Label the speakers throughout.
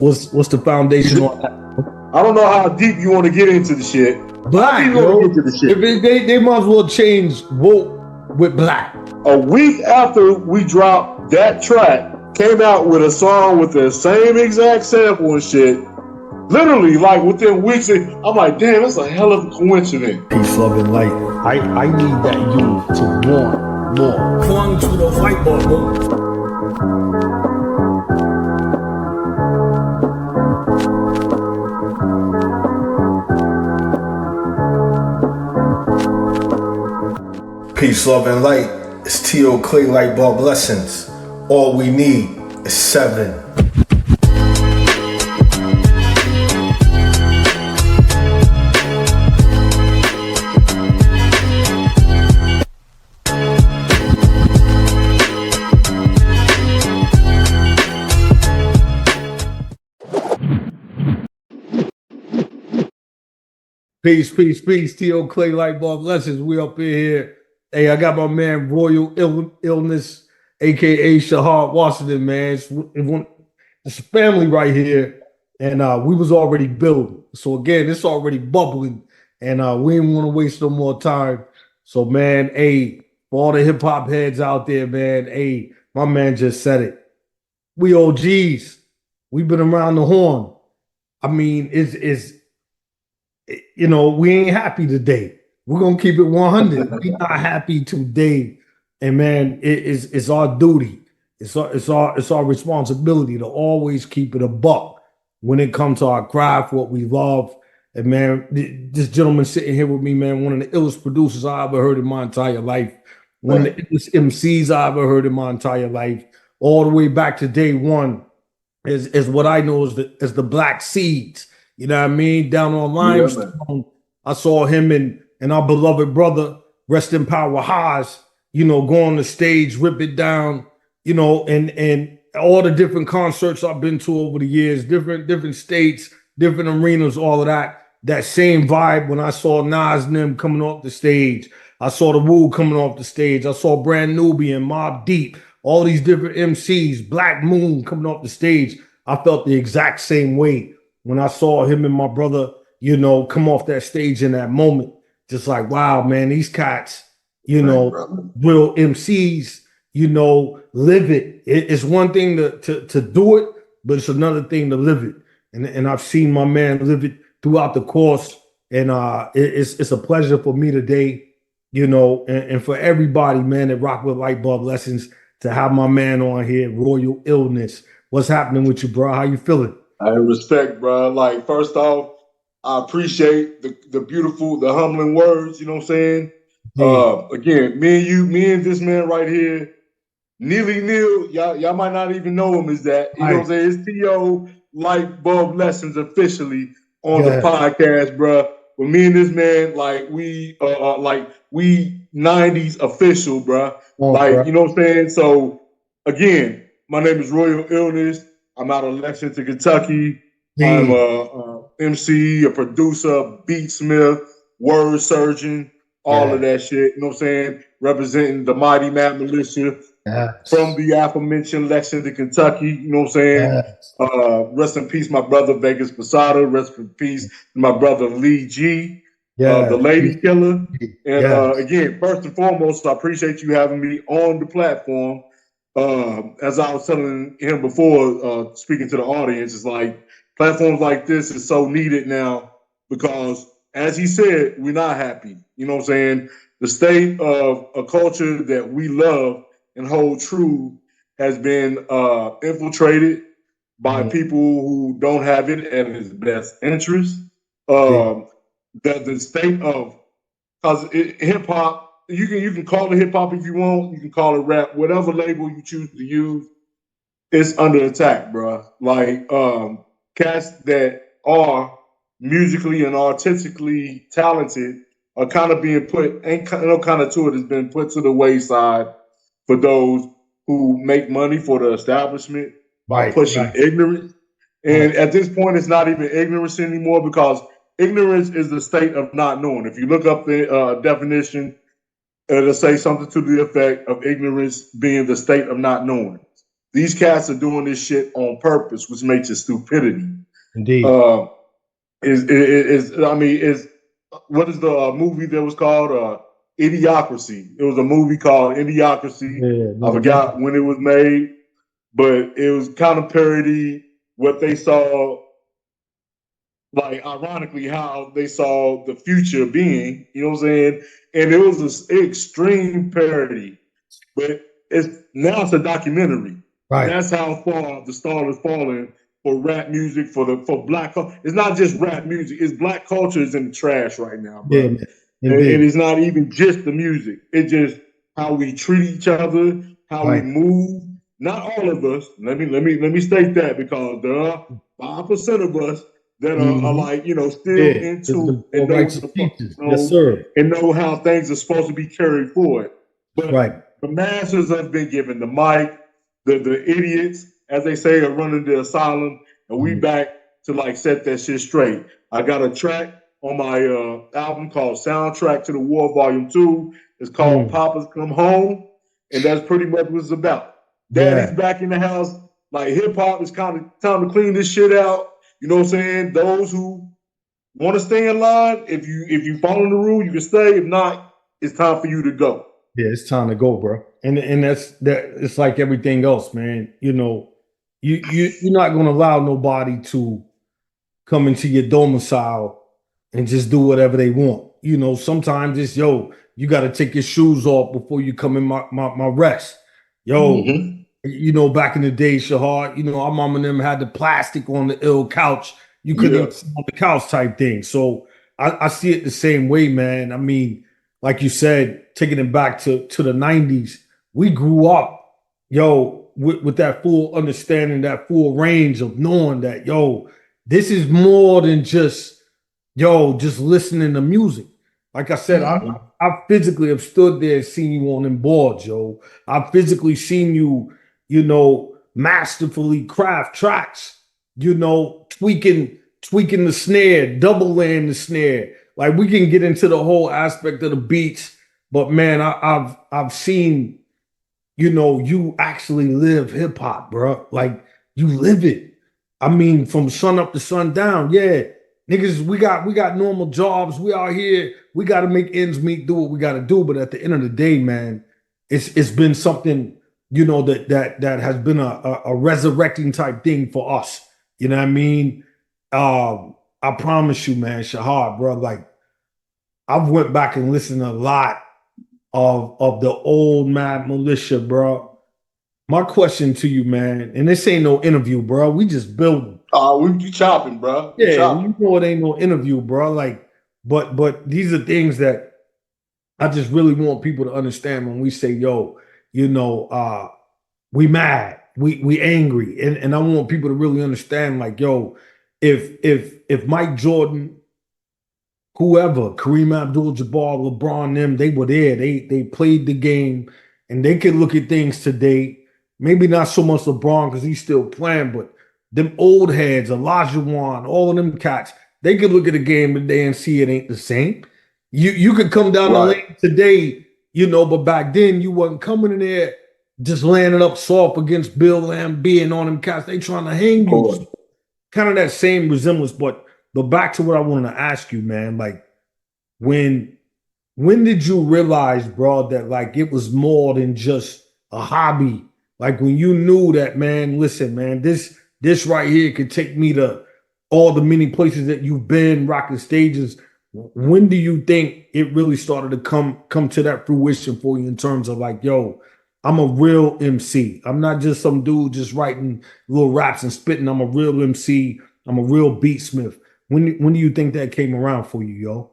Speaker 1: What's the foundation on that?
Speaker 2: I don't know how deep you want to get into the shit.
Speaker 1: Black, yo. They might as well change woke with black.
Speaker 2: A week after we dropped that track, came out with a song with the same exact sample and shit. Literally, like within weeks, I'm like, damn, that's a hell of a coincidence.
Speaker 1: Peace, love, and light. I need that youth to want more. Clung to the white bubble.
Speaker 3: Peace, love, and light. It's T.O. Clay Light Bulb Lessons. All we need is 7.
Speaker 1: Peace. T.O. Clay Light Bulb Lessons. We up in here. Hey, I got my man Royal Illness, aka Shahar Washington, man. It's a family right here, and we was already building. So again, it's already bubbling, and we didn't want to waste no more time. So man, hey, for all the hip hop heads out there, man, hey, my man just said it. We OGs. We've been around the horn. I mean, it's we ain't happy today. We're gonna keep it 100. We're not happy today, and man, it's our duty. It's our responsibility to always keep it a buck when it comes to our craft, what we love. And man, this gentleman sitting here with me, man, one of the illest producers I ever heard in my entire life, one of the illest MCs I ever heard in my entire life, all the way back to day one, is what I know as the Black Seeds. You know what I mean? Down on Limestone, I saw him and our beloved brother, rest in power, Haas, go on the stage, rip it down, and all the different concerts I've been to over the years, different states, different arenas, all of that. That same vibe when I saw Nas and them coming off the stage. I saw the Wu coming off the stage. I saw Brand Nubian, Mobb Deep, all these different MCs, Black Moon coming off the stage. I felt the exact same way when I saw him and my brother, come off that stage in that moment. Just like, wow, man, these cats, real MCs, live it. It's one thing to do it, but it's another thing to live it. And I've seen my man live it throughout the course. And it's a pleasure for me today, and for everybody, man, that rock with Light Bulb Lessons to have my man on here, Royal Illness. What's happening with you, bro? How you feeling?
Speaker 2: I respect, bro. Like, first off, I appreciate the beautiful, the humbling words, you know what I'm saying? Yeah. Again, me and this man right here, Neely Neal, y'all might not even know him as that. You know what I'm saying? It's T.O. Light Bulb Lessons officially on the podcast, bro. But me and this man, we 90s official, bro. Bro. You know what I'm saying? So, again, my name is Royal Illness. I'm out of Lexington, Kentucky. I'm a MC, a producer, beatsmith, word surgeon, all of that shit. You know what I'm saying? Representing the Mighty Mad Militia from the aforementioned Lexington, Kentucky. You know what I'm saying? Rest in peace, my brother Vegas Posada. Rest in peace, my brother Lee G, the Lady Killer. And again, first and foremost, I appreciate you having me on the platform. As I was telling him before, speaking to the audience, it's like platforms like this is so needed now because, as he said, we're not happy. You know what I'm saying? The state of a culture that we love and hold true has been infiltrated by people who don't have it at its best interest. The state of, because hip hop, you can call it hip hop if you want, you can call it rap, whatever label you choose to use, it's under attack, bro. Like cats that are musically and artistically talented are kind of being put, kind of to it has been put to the wayside for those who make money for the establishment by pushing ignorance. And at this point, it's not even ignorance anymore because ignorance is the state of not knowing. If you look up the definition, it'll say something to the effect of ignorance being the state of not knowing. These cats are doing this shit on purpose, which makes it stupidity.
Speaker 1: Indeed.
Speaker 2: Is what is the movie that was called Idiocracy? It was a movie called Idiocracy.
Speaker 1: Yeah,
Speaker 2: I forgot when it was made, but it was kind of parody what they saw, like ironically how they saw the future being, you know what I'm saying? And it was an extreme parody, but now it's a documentary.
Speaker 1: Right.
Speaker 2: That's how far the star is falling for rap music, for black. It's not just rap music; it's black culture is in the trash right now, bro.
Speaker 1: Yeah,
Speaker 2: and it's not even just the music; it's just how we treat each other, how we move. Not all of us. Let me state that, because there are 5% of us that are like, still into and know what the fuck,
Speaker 1: yes, sir,
Speaker 2: and know how things are supposed to be carried forward. But the masses have been given the mic. The idiots, as they say, are running the asylum, and we back to like set that shit straight. I got a track on my album called Soundtrack to the War Volume 2. It's called Papa's Come Home, and that's pretty much what it's about. Daddy's back in the house. Like, hip hop is kind of time to clean this shit out. You know what I'm saying? Those who want to stay in line, if you follow the rule, you can stay. If not, it's time for you to go.
Speaker 1: Yeah, it's time to go, bro. And that's that. It's like everything else, man. You're not gonna allow nobody to come into your domicile and just do whatever they want. Sometimes it's you got to take your shoes off before you come in my rest. Back in the day, Shahar, our mom and them had the plastic on the ill couch. You couldn't sit on the couch type thing. So I see it the same way, man. I mean, like you said, taking it back to the 90s, we grew up, with that full understanding, that full range of knowing that, this is more than just listening to music. Like I said, I physically have stood there and seen you on them boards, I've physically seen you, masterfully craft tracks, tweaking the snare, double laying the snare. Like, we can get into the whole aspect of the beats, but man, I've seen, you actually live hip hop, bro. Like, you live it. I mean, from sun up to sundown. Yeah, niggas, we got normal jobs. We out here. We got to make ends meet, do what we got to do. But at the end of the day, man, it's been something, that has been a resurrecting type thing for us. You know what I mean? I promise you, man, Shahar, bro, like, I've went back and listened to a lot of the old Mad Militia, bro. My question to you, man, and this ain't no interview, bro. We just building.
Speaker 2: We chopping, bro.
Speaker 1: Yeah, chopping. It ain't no interview, bro. Like, but these are things that I just really want people to understand when we say, we mad, we angry, and I want people to really understand, like, if Mike Jordan, whoever, Kareem Abdul-Jabbar, LeBron, them, they were there. They played the game, and they can look at things today. Maybe not so much LeBron because he's still playing, but them old heads, Olajuwon, all of them cats, they could look at the game today and see it ain't the same. You could come down the lane today, but back then you wasn't coming in there just landing up soft against Bill Lamb and on them cats. They trying to hang you. Kind of that same resemblance, but back to what I wanted to ask you, man. Like, when did you realize, bro, that like it was more than just a hobby? Like, when you knew that, man, listen, man, this right here could take me to all the many places that you've been, rocking stages. When do you think it really started to come to that fruition for you in terms of like, I'm a real MC. I'm not just some dude just writing little raps and spitting. I'm a real MC. I'm a real beatsmith. When do you think that came around for you, yo?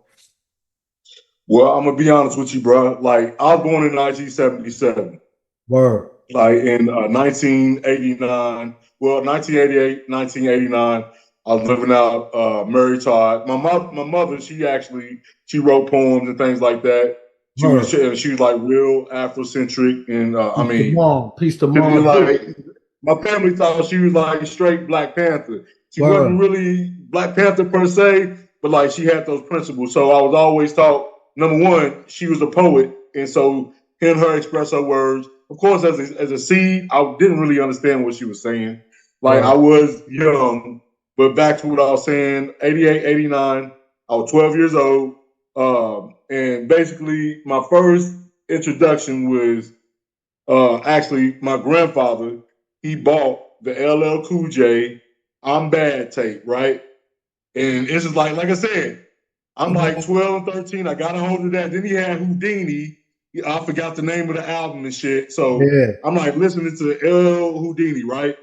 Speaker 2: Well, I'm gonna be honest with you, bro. Like, I was born in 1977.
Speaker 1: Word.
Speaker 2: Like, in 1989, 1988, 1989, I was living out Murray Todd. My mother, she wrote poems and things like that. She was like real Afrocentric, and
Speaker 1: peace to mom.
Speaker 2: Like, my family thought she was like straight Black Panther. She wasn't really Black Panther per se, but like she had those principles. So I was always taught, number one, she was a poet, and so hearing her express her words, of course, as a seed, I didn't really understand what she was saying. Like, I was young, but back to what I was saying, 88, 89, I was 12 years old. And basically, my first introduction was actually my grandfather. He bought the LL Cool J I'm Bad tape, right? And it's just like I said, I'm like 12 and 13. I got a hold of that. Then he had Houdini. I forgot the name of the album and shit. So I'm like listening to LL Houdini, right?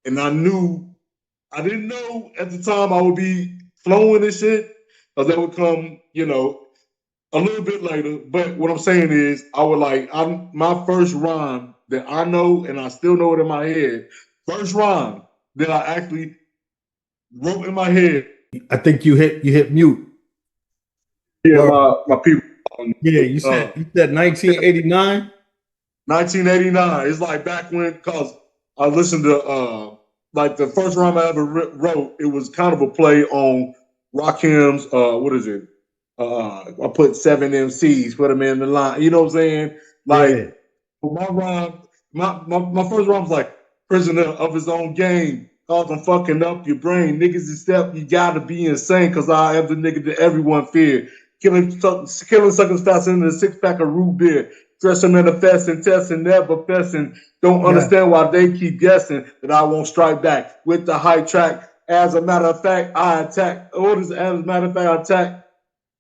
Speaker 2: And I didn't know at the time I would be flowing and shit, because that would come, a little bit later. But what I'm saying is, my first rhyme that I know, and I still know it in my head, first rhyme that I actually wrote in my head.
Speaker 1: I think you hit mute.
Speaker 2: Yeah, my people.
Speaker 1: Yeah, you said 1989.
Speaker 2: 1989. It's like back when, cause I listened to like the first rhyme I ever wrote. It was kind of a play on Rakim's what is it? I put 7 MCs, put them in the line. You know what I'm saying? Like for my rhyme, my first rhyme was like prisoner of his own game. Cause I'm fucking up your brain. Niggas is step, you gotta be insane, cause I am the nigga that everyone feared. Killing suckers faster than a 6-pack of root beer. Stressing, manifesting, testing, never fessing. Don't understand why they keep guessing that I won't strike back with the high track. As a matter of fact, I attack. What is as a matter of fact, I attack?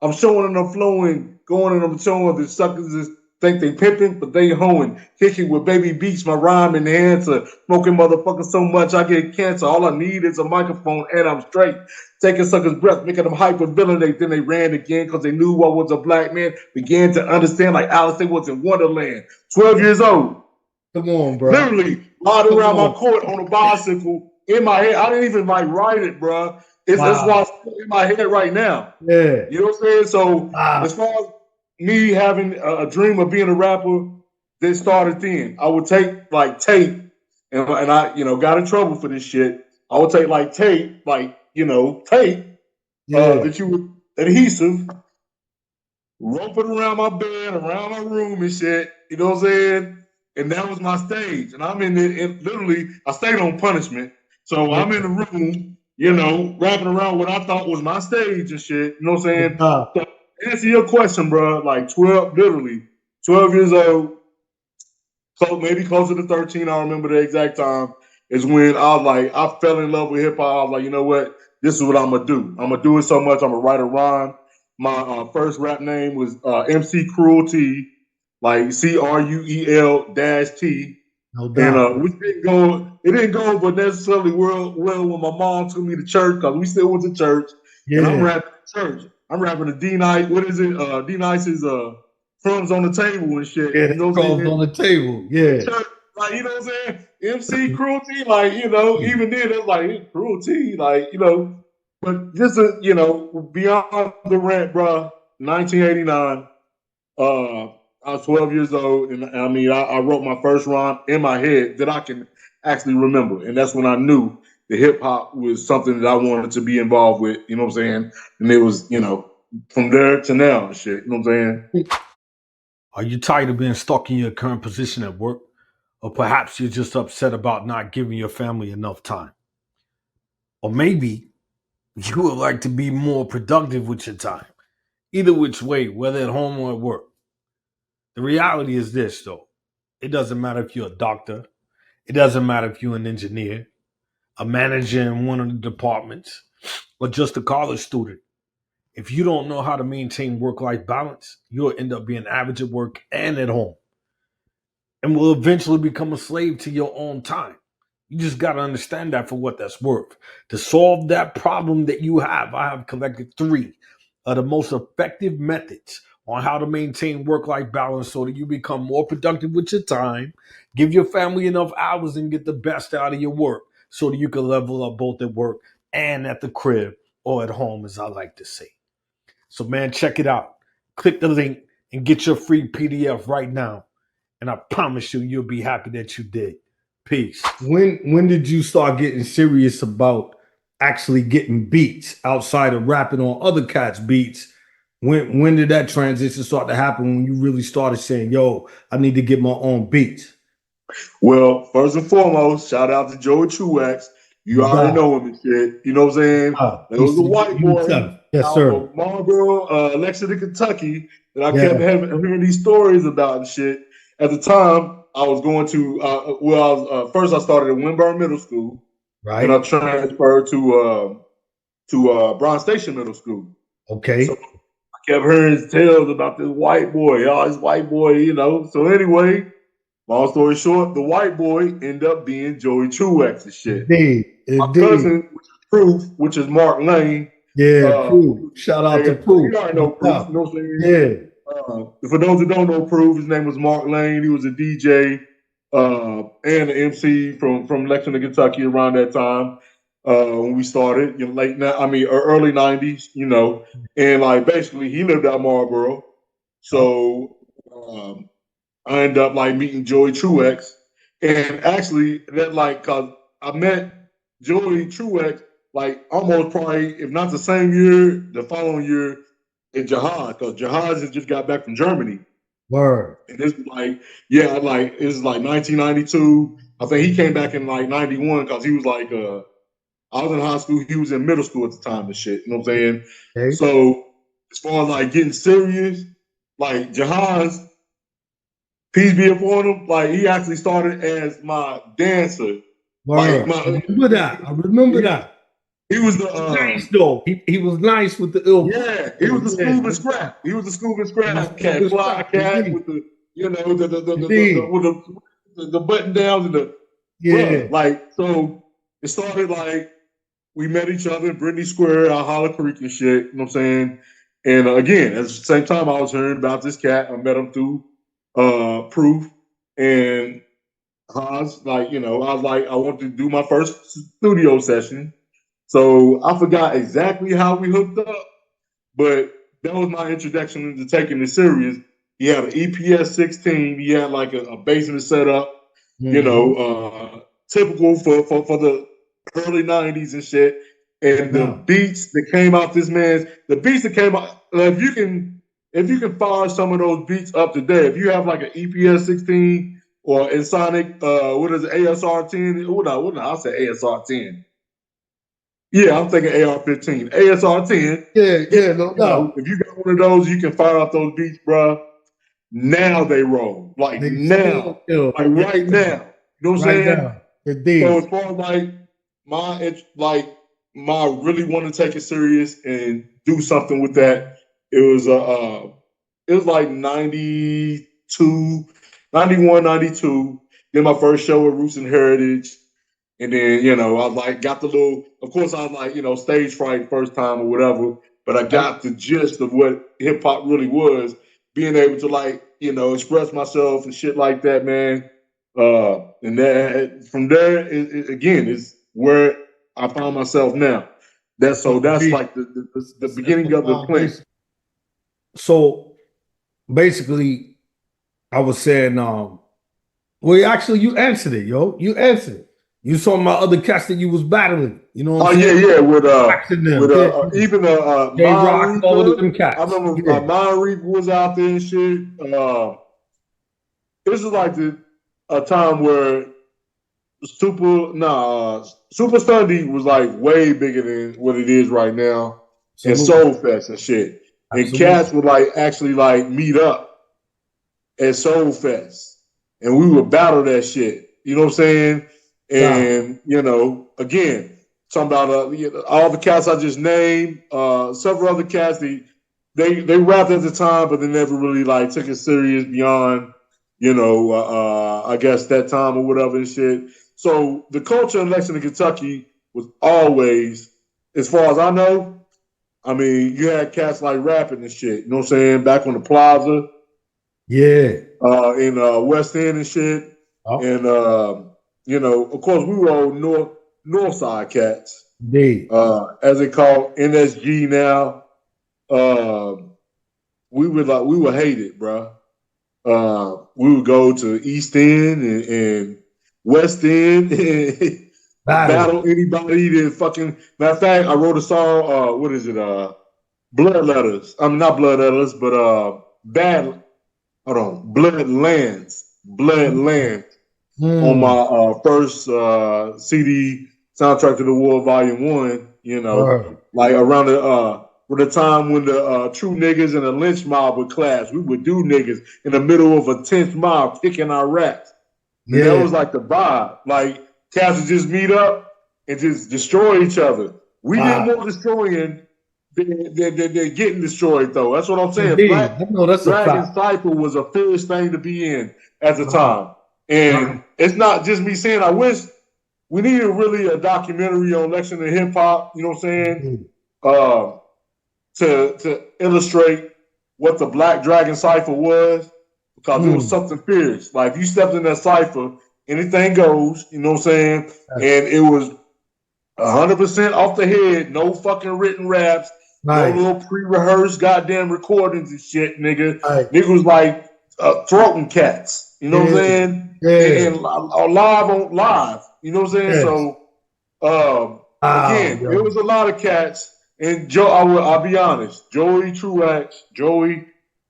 Speaker 2: I'm showing and I'm flowing, going and I'm showing the suckers is think they pimping, but they hoeing. Kicking with baby beats, my rhyme enhancer. Smoking motherfuckers so much I get cancer. All I need is a microphone and I'm straight. Taking suckers' breath, making them hyperventilate. Then they ran again because they knew I was a black man. Began to understand like Alice, they was in Wonderland. 12 years old.
Speaker 1: Come on, bro.
Speaker 2: Literally, riding around my court on a bicycle in my head. I didn't even like write it, bro. That's why it's in my head right now.
Speaker 1: Yeah.
Speaker 2: You know what I'm saying? So as far as me having a dream of being a rapper, that started then. I would take like tape, and I, got in trouble for this shit. I would take like tape, tape that you would adhesive, rope it around my bed, around my room and shit. You know what I'm saying? And that was my stage. And I'm in it. Literally, I stayed on punishment. So I'm in the room, rapping around what I thought was my stage and shit. You know what I'm saying? So, answer your question, bro. Like 12 years old, so maybe closer to 13. I remember the exact time is when I fell in love with hip hop. I was like, you know what? This is what I'm gonna do. I'm gonna do it so much. I'm gonna write a rhyme. My first rap name was MC Cruelty, like CRUEL-T.
Speaker 1: No doubt.
Speaker 2: And it didn't go but necessarily well when my mom took me to church, because we still went to church. Yeah. And I'm rapping at church. I'm rapping a D-Nice, what is it? D-Nice's Crumbs on the Table and shit.
Speaker 1: Yeah, Crumbs on the Table. Yeah.
Speaker 2: Church, like, you know what I'm saying? MC Cruelty, like, even then it's like cruelty, like, but just beyond the rant, bro, 1989, I was 12 years old, and I mean, I wrote my first rhyme in my head that I can actually remember, and that's when I knew the hip hop was something that I wanted to be involved with. You know what I'm saying? And it was, from there to now, and shit. You know what I'm saying?
Speaker 3: Are you tired of being stuck in your current position at work, or perhaps you're just upset about not giving your family enough time, or maybe you would like to be more productive with your time? Either which way, whether at home or at work. The reality is this, though. It doesn't matter if you're a doctor. It doesn't matter if you're an engineer, a manager in one of the departments, or just a college student. If you don't know how to maintain work-life balance, you'll end up being average at work and at home, and will eventually become a slave to your own time. You just got to understand that for what that's worth. To solve that problem that you have, I have collected 3 of the most effective methods on how to maintain work-life balance so that you become more productive with your time, give your family enough hours, and get the best out of your work so that you can level up both at work and at the crib, or at home, as I like to say. So, man, check it out. Click the link and get your free PDF right now. And I promise you, you'll be happy that you did. Peace.
Speaker 1: When did you start getting serious about actually getting beats outside of rapping on other cats' beats? When did that transition start to happen, when you really started saying, yo, I need to get my own beats?
Speaker 2: Well, first and foremost, shout out to Joey Truax. You already know him and shit. You know what I'm saying? There was a white boy
Speaker 1: Yes,
Speaker 2: out
Speaker 1: sir.
Speaker 2: of Marlboro, Lexington, Kentucky, that I kept hearing these stories about and shit. At the time, I was going to first I started at Winburn Middle School, and I
Speaker 1: Right.
Speaker 2: transferred to Brown Station Middle School.
Speaker 1: Okay.
Speaker 2: So I kept hearing tales about this white boy, this white boy, you know. So anyway, long story short, the white boy ended up being Joey Truax and shit. My cousin, which is Proof, which is Mark Lane.
Speaker 1: Yeah, Proof. Shout out to Proof.
Speaker 2: You already know Proof. You know what I'm saying?
Speaker 1: Yeah.
Speaker 2: For those that don't know Proof, his name was Mark Lane. He was a DJ and an MC from Lexington, Kentucky around that time when we started, early 90s, you know. And like basically he lived out Marlboro. So I ended up like meeting Joey Truax. And actually cause I met Joey Truax like almost probably, if not the same year, the following year in Jihad, because Jihad just got back from Germany.
Speaker 1: Word.
Speaker 2: And this was it's like 1992. I think he came back in like 91 because he was like, I was in high school, he was in middle school at the time and shit. You know what I'm saying? Okay. So as far as like getting serious, like Jihad's, peace be upon him, like he actually started as my dancer.
Speaker 1: Word. I remember that.
Speaker 2: He was the
Speaker 1: nice though. He was nice with the ill.
Speaker 2: Yeah, he was the Scuba Scrap. He was the Scuba Scrap cat, fly cat with the the button downs and the like. So it started like we met each other in Brittany Square out Hollow Creek and shit. You know what I'm saying? And again, at the same time, I was hearing about this cat. I met him through Proof and Haas. Like, you know, I was like, I wanted to do my first studio session. So I forgot exactly how we hooked up, but that was my introduction into taking it serious. He had an EPS 16. He had like a basement setup, you know, typical for the early 90s and shit. And the beats that came out if you can fire some of those beats up today, if you have like an EPS 16 or Ensoniq, what is it, ASR 10? I'll say ASR 10. Yeah, I'm thinking AR-15. ASR 10.
Speaker 1: Yeah, no doubt.
Speaker 2: If you got one of those, you can fire out those beats, bro. Now they roll. Like right now. You know what I'm saying? So as far as my really want to take it serious and do something with that, it was like 92, 91, 92. Then my first show at Roots and Heritage. And then, you know, I like got the little, of course I was like, you know, stage fright first time or whatever, but I got the gist of what hip hop really was, being able to like, you know, express myself and shit like that, man. And that from there, again, is where I found myself now. That's like the beginning of the plan.
Speaker 1: So basically, I was saying, well, actually, you answered it, yo. You answered it. You saw my other cats that you was battling. You know what I'm saying?
Speaker 2: Yeah, with even
Speaker 1: J-Rock, all of them cats.
Speaker 2: I remember Mind Reaper was out there and shit. This is like a time where Super Sunday was like way bigger than what it is right now. And Soul Fest and shit. And cats would like actually like meet up at Soul Fest. And we would battle that shit. You know what I'm saying? And, you know, again, talking about all the cats I just named, several other cats, they rapped at the time, but they never really like took it serious beyond, you know, I guess that time or whatever and shit. So the culture in Lexington, Kentucky was always, as far as I know, I mean, you had cats like rapping and shit, you know what I'm saying? Back on the plaza.
Speaker 1: Yeah.
Speaker 2: In West End and shit. Oh. And, you know, of course, we were all North Side cats.
Speaker 1: Indeed.
Speaker 2: As they call NSG now. We were hated, bro. We would go to East End and West End and battle anybody that fucking. Matter of fact, I wrote a song. What is it? Blood Letters. I'm not Blood Letters, but Bloodlands. Bloodlands. on my first CD, Soundtrack to the War Volume 1, you know, like around the time when the true niggas and the lynch mob would clash. We would do niggas in the middle of a tense mob kicking our raps. And that was like the vibe. Like, cats would just meet up and just destroy each other. We did more destroying than getting destroyed, though. That's what I'm saying. Black Dragon Cypher was a fierce thing to be in at the time. And it's not just me saying, I wish we needed really a documentary on Lexington hip hop, you know what I'm saying? To illustrate what the Black Dragon Cypher was, because it was something fierce. Like, if you stepped in that cypher, anything goes, you know what I'm saying? And it was 100% off the head, no fucking written raps, no little pre-rehearsed goddamn recordings and shit, nigga. Nigga was like throating cats, you know what I'm saying? And live on live, you know what I'm saying? So, again, it was a lot of cats. And Joe, I'll be honest, Joey Truax,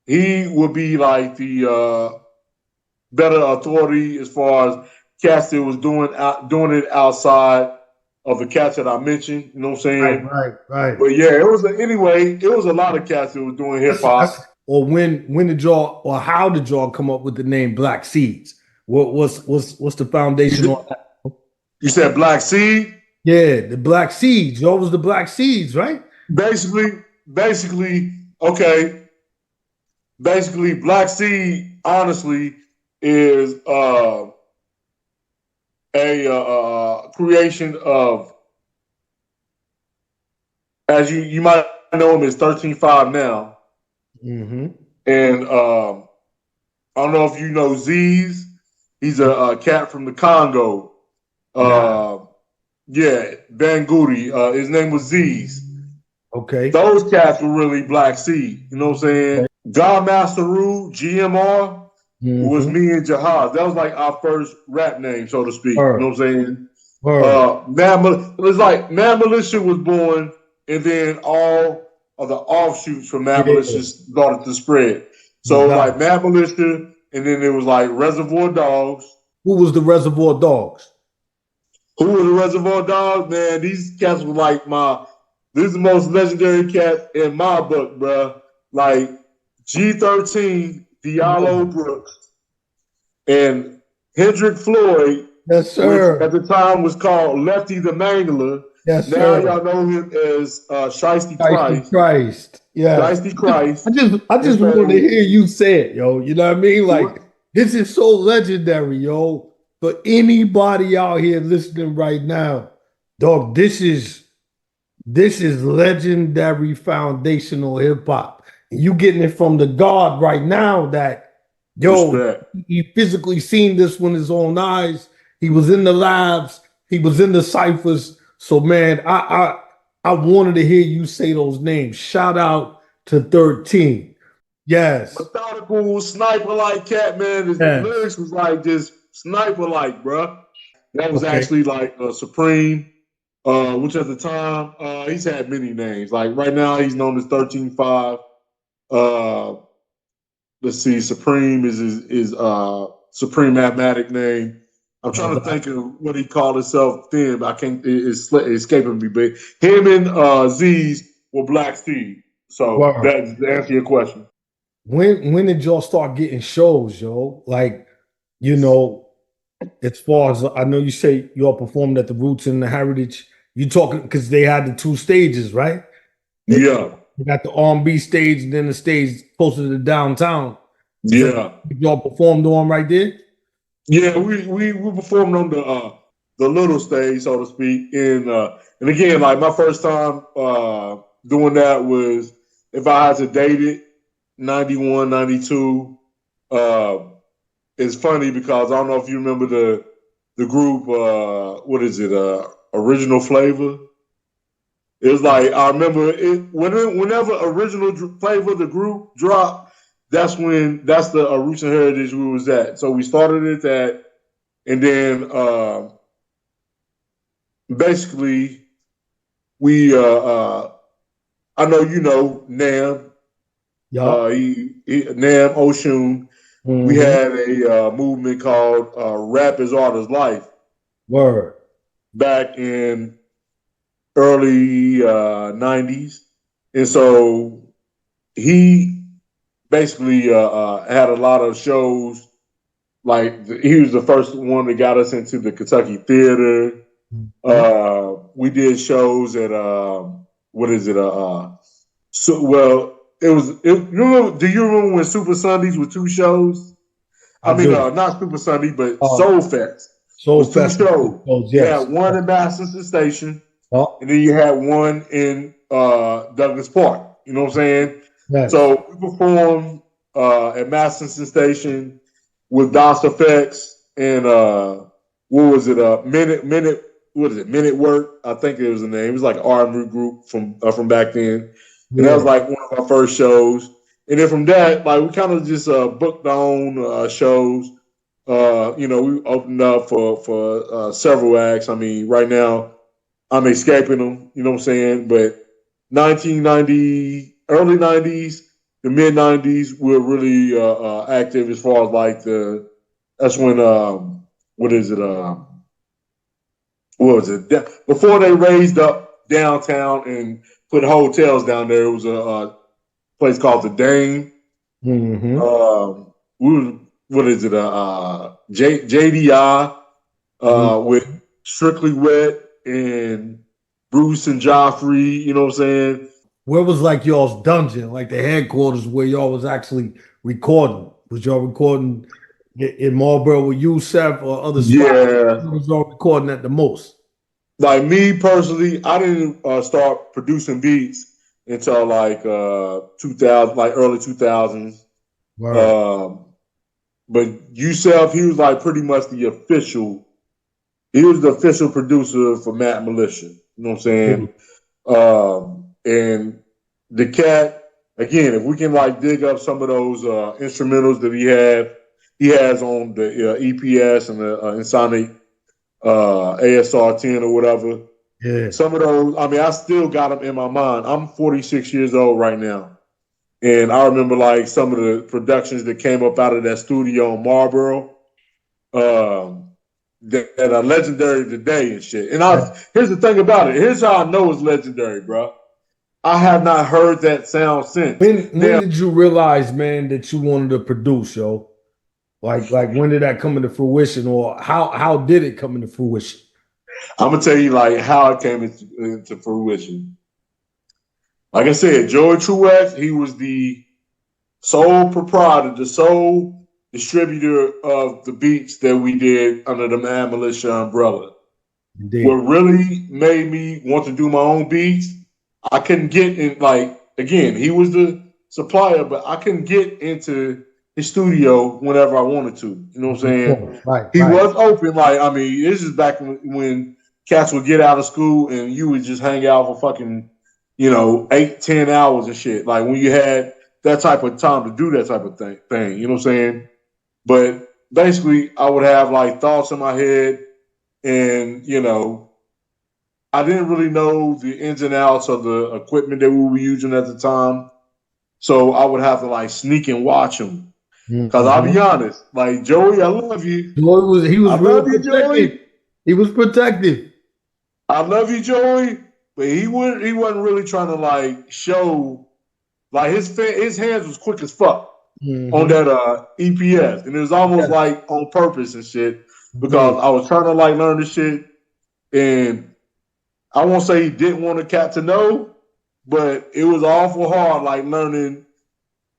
Speaker 2: he would be like the better authority as far as cats that was doing it outside of the cats that I mentioned. You know what I'm saying?
Speaker 1: Right.
Speaker 2: But yeah, it was a lot of cats that was doing hip hop.
Speaker 1: Or when did y'all, or how did y'all come up with the name Black Seeds? What's the foundation on that?
Speaker 2: You said Black Seed?
Speaker 1: Yeah, the Black Seeds. Y'all was the Black Seeds, right?
Speaker 2: Basically, okay. Basically, Black Seed, honestly, is a creation of, as you might know him as 13-5 now. And I don't know if you know Z's. He's a cat from the Congo. Bangudi. His name was Z's.
Speaker 1: Okay.
Speaker 2: Those cats were really Black Seed. You know what I'm saying? Godmaster Rue, GMR, was me and Jahaz. That was like our first rap name, so to speak. You know what I'm saying? It was like Mad Militia was born, and then all of the offshoots from Mad Militia started to spread. So like Mad Militia, and then it was like Reservoir Dogs.
Speaker 1: Who was the Reservoir Dogs?
Speaker 2: Who was the Reservoir Dogs? Man, these cats were like this is the most legendary cat in my book, bro. Like G13, Diallo Brooks, and Hendrick Floyd.
Speaker 1: Yes, sir.
Speaker 2: Which at the time was called Lefty the Mangler.
Speaker 1: Yes,
Speaker 2: now
Speaker 1: sir.
Speaker 2: Y'all know him as Shiesty
Speaker 1: Christ. Yeah.
Speaker 2: Shiesty Christ.
Speaker 1: I just wanted to hear you say it, yo. You know what I mean? Like, this is so legendary, yo. For anybody out here listening right now, dog, this is legendary foundational hip hop. You getting it from the God right now that, yo, he physically seen this with his own eyes. He was in the labs. He was in the ciphers. So, man, I wanted to hear you say those names. Shout out to 13. Yes.
Speaker 2: Methodical, sniper-like cat, man. His lyrics was like just sniper-like, bro. That was actually like Supreme. Which at the time, he's had many names. Like right now, he's known as 13-5. Let's see, Supreme is his Supreme mathematic name. I'm trying to think of what he called himself then, but I can't. It's escaping me. But him and Z's were Black Seed. So that's to answer your question.
Speaker 1: When did y'all start getting shows, yo? Like, you know, as far as I know, you say y'all performed at the Roots and the Heritage. You talking because they had the two stages, right? You got the R&B stage and then the stage closer to the downtown.
Speaker 2: Yeah.
Speaker 1: Y'all performed on right there?
Speaker 2: Yeah, we performed on the little stage, so to speak. And again, like my first time doing that was, if I had to date it, 91, 92. It's funny because I don't know if you remember the group, what is it, Original Flavor? It was like, I remember whenever Original Flavor, the group, dropped, that's the Roots and Heritage we was at. So we started at that, and then basically we I know you know Nam. Nam Oshun. we had a movement called Rap is Art is Life.
Speaker 1: Word.
Speaker 2: Back in early 90s. And so he basically had a lot of shows. Like he was the first one that got us into the Kentucky Theater. We did shows at what is it? So well, it was. Do you remember when Super Sundays were 2 shows? I mean, not Super Sunday, but Soul Fest.
Speaker 1: Soul
Speaker 2: was 2
Speaker 1: Fest.
Speaker 2: shows.
Speaker 1: Yes.
Speaker 2: You had one in Madison Station, and then you had one in Douglas Park. You know what I'm saying?
Speaker 1: Yes.
Speaker 2: So we performed at Madison Station with DOS Effects and what was it? Minute. What is it? Minute Work. I think it was the name. It was like an R&B group from back then, and that was like one of our first shows. And then from that, like we kind of just booked our own shows. We opened up for several acts. I mean, right now I'm escaping them. You know what I'm saying? But 1990, early 90s, the mid 90s, we're really active as far as like that's when what is it? What was it? Before they raised up downtown and put hotels down there, it was a place called the Dame. What is it? JDI with Strictly Wet and Bruce and Joffrey. You know what I'm saying?
Speaker 1: Where was like y'all's dungeon, like the headquarters where y'all was actually recording? Was y'all recording in Marlboro with you, Seth, or other spots?
Speaker 2: Yeah.
Speaker 1: Who was y'all recording at the most?
Speaker 2: Like me personally, I didn't start producing beats until like 2000, like early 2000s.
Speaker 1: Right.
Speaker 2: But Yusef, he was like pretty much he was the official producer for Matt Militia. You know what I'm saying? And the cat, again, if we can like dig up some of those instrumentals that he has on the EPS and the Insonic ASR 10 or whatever.
Speaker 1: Yeah.
Speaker 2: Some of those, I mean, I still got them in my mind. I'm 46 years old right now. And I remember like some of the productions that came up out of that studio in Marlboro that are legendary today and shit. And here's the thing about it. Here's how I know it's legendary, bro. I have not heard that sound since.
Speaker 1: When did you realize, man, that you wanted to produce, yo? Like when did that come into fruition, or how did it come into fruition?
Speaker 2: I'm gonna tell you like how it came into fruition. Like I said, Joey Truex, he was the sole proprietor, the sole distributor of the beats that we did under the Mad Militia umbrella. Indeed. What really made me want to do my own beats, I couldn't get in, like, again, he was the supplier, but I couldn't get into his studio whenever I wanted to. You know what I'm saying?
Speaker 1: Right.
Speaker 2: He was open, like, I mean, this is back when cats would get out of school and you would just hang out for fucking 8-10 hours and shit. Like when you had that type of time to do that type of thing, you know what I'm saying? But basically I would have like thoughts in my head and, I didn't really know the ins and outs of the equipment that we were using at the time. So I would have to like sneak and watch him. Cause I'll be honest, like Joey, I love you.
Speaker 1: He was real protective. He was protective.
Speaker 2: I love you, Joey. But he wasn't really trying to like show, like his hands was quick as fuck on that EPS, and it was almost like on purpose and shit because I was trying to like learn this shit, and I won't say he didn't want the cat to know, but it was awful hard like learning,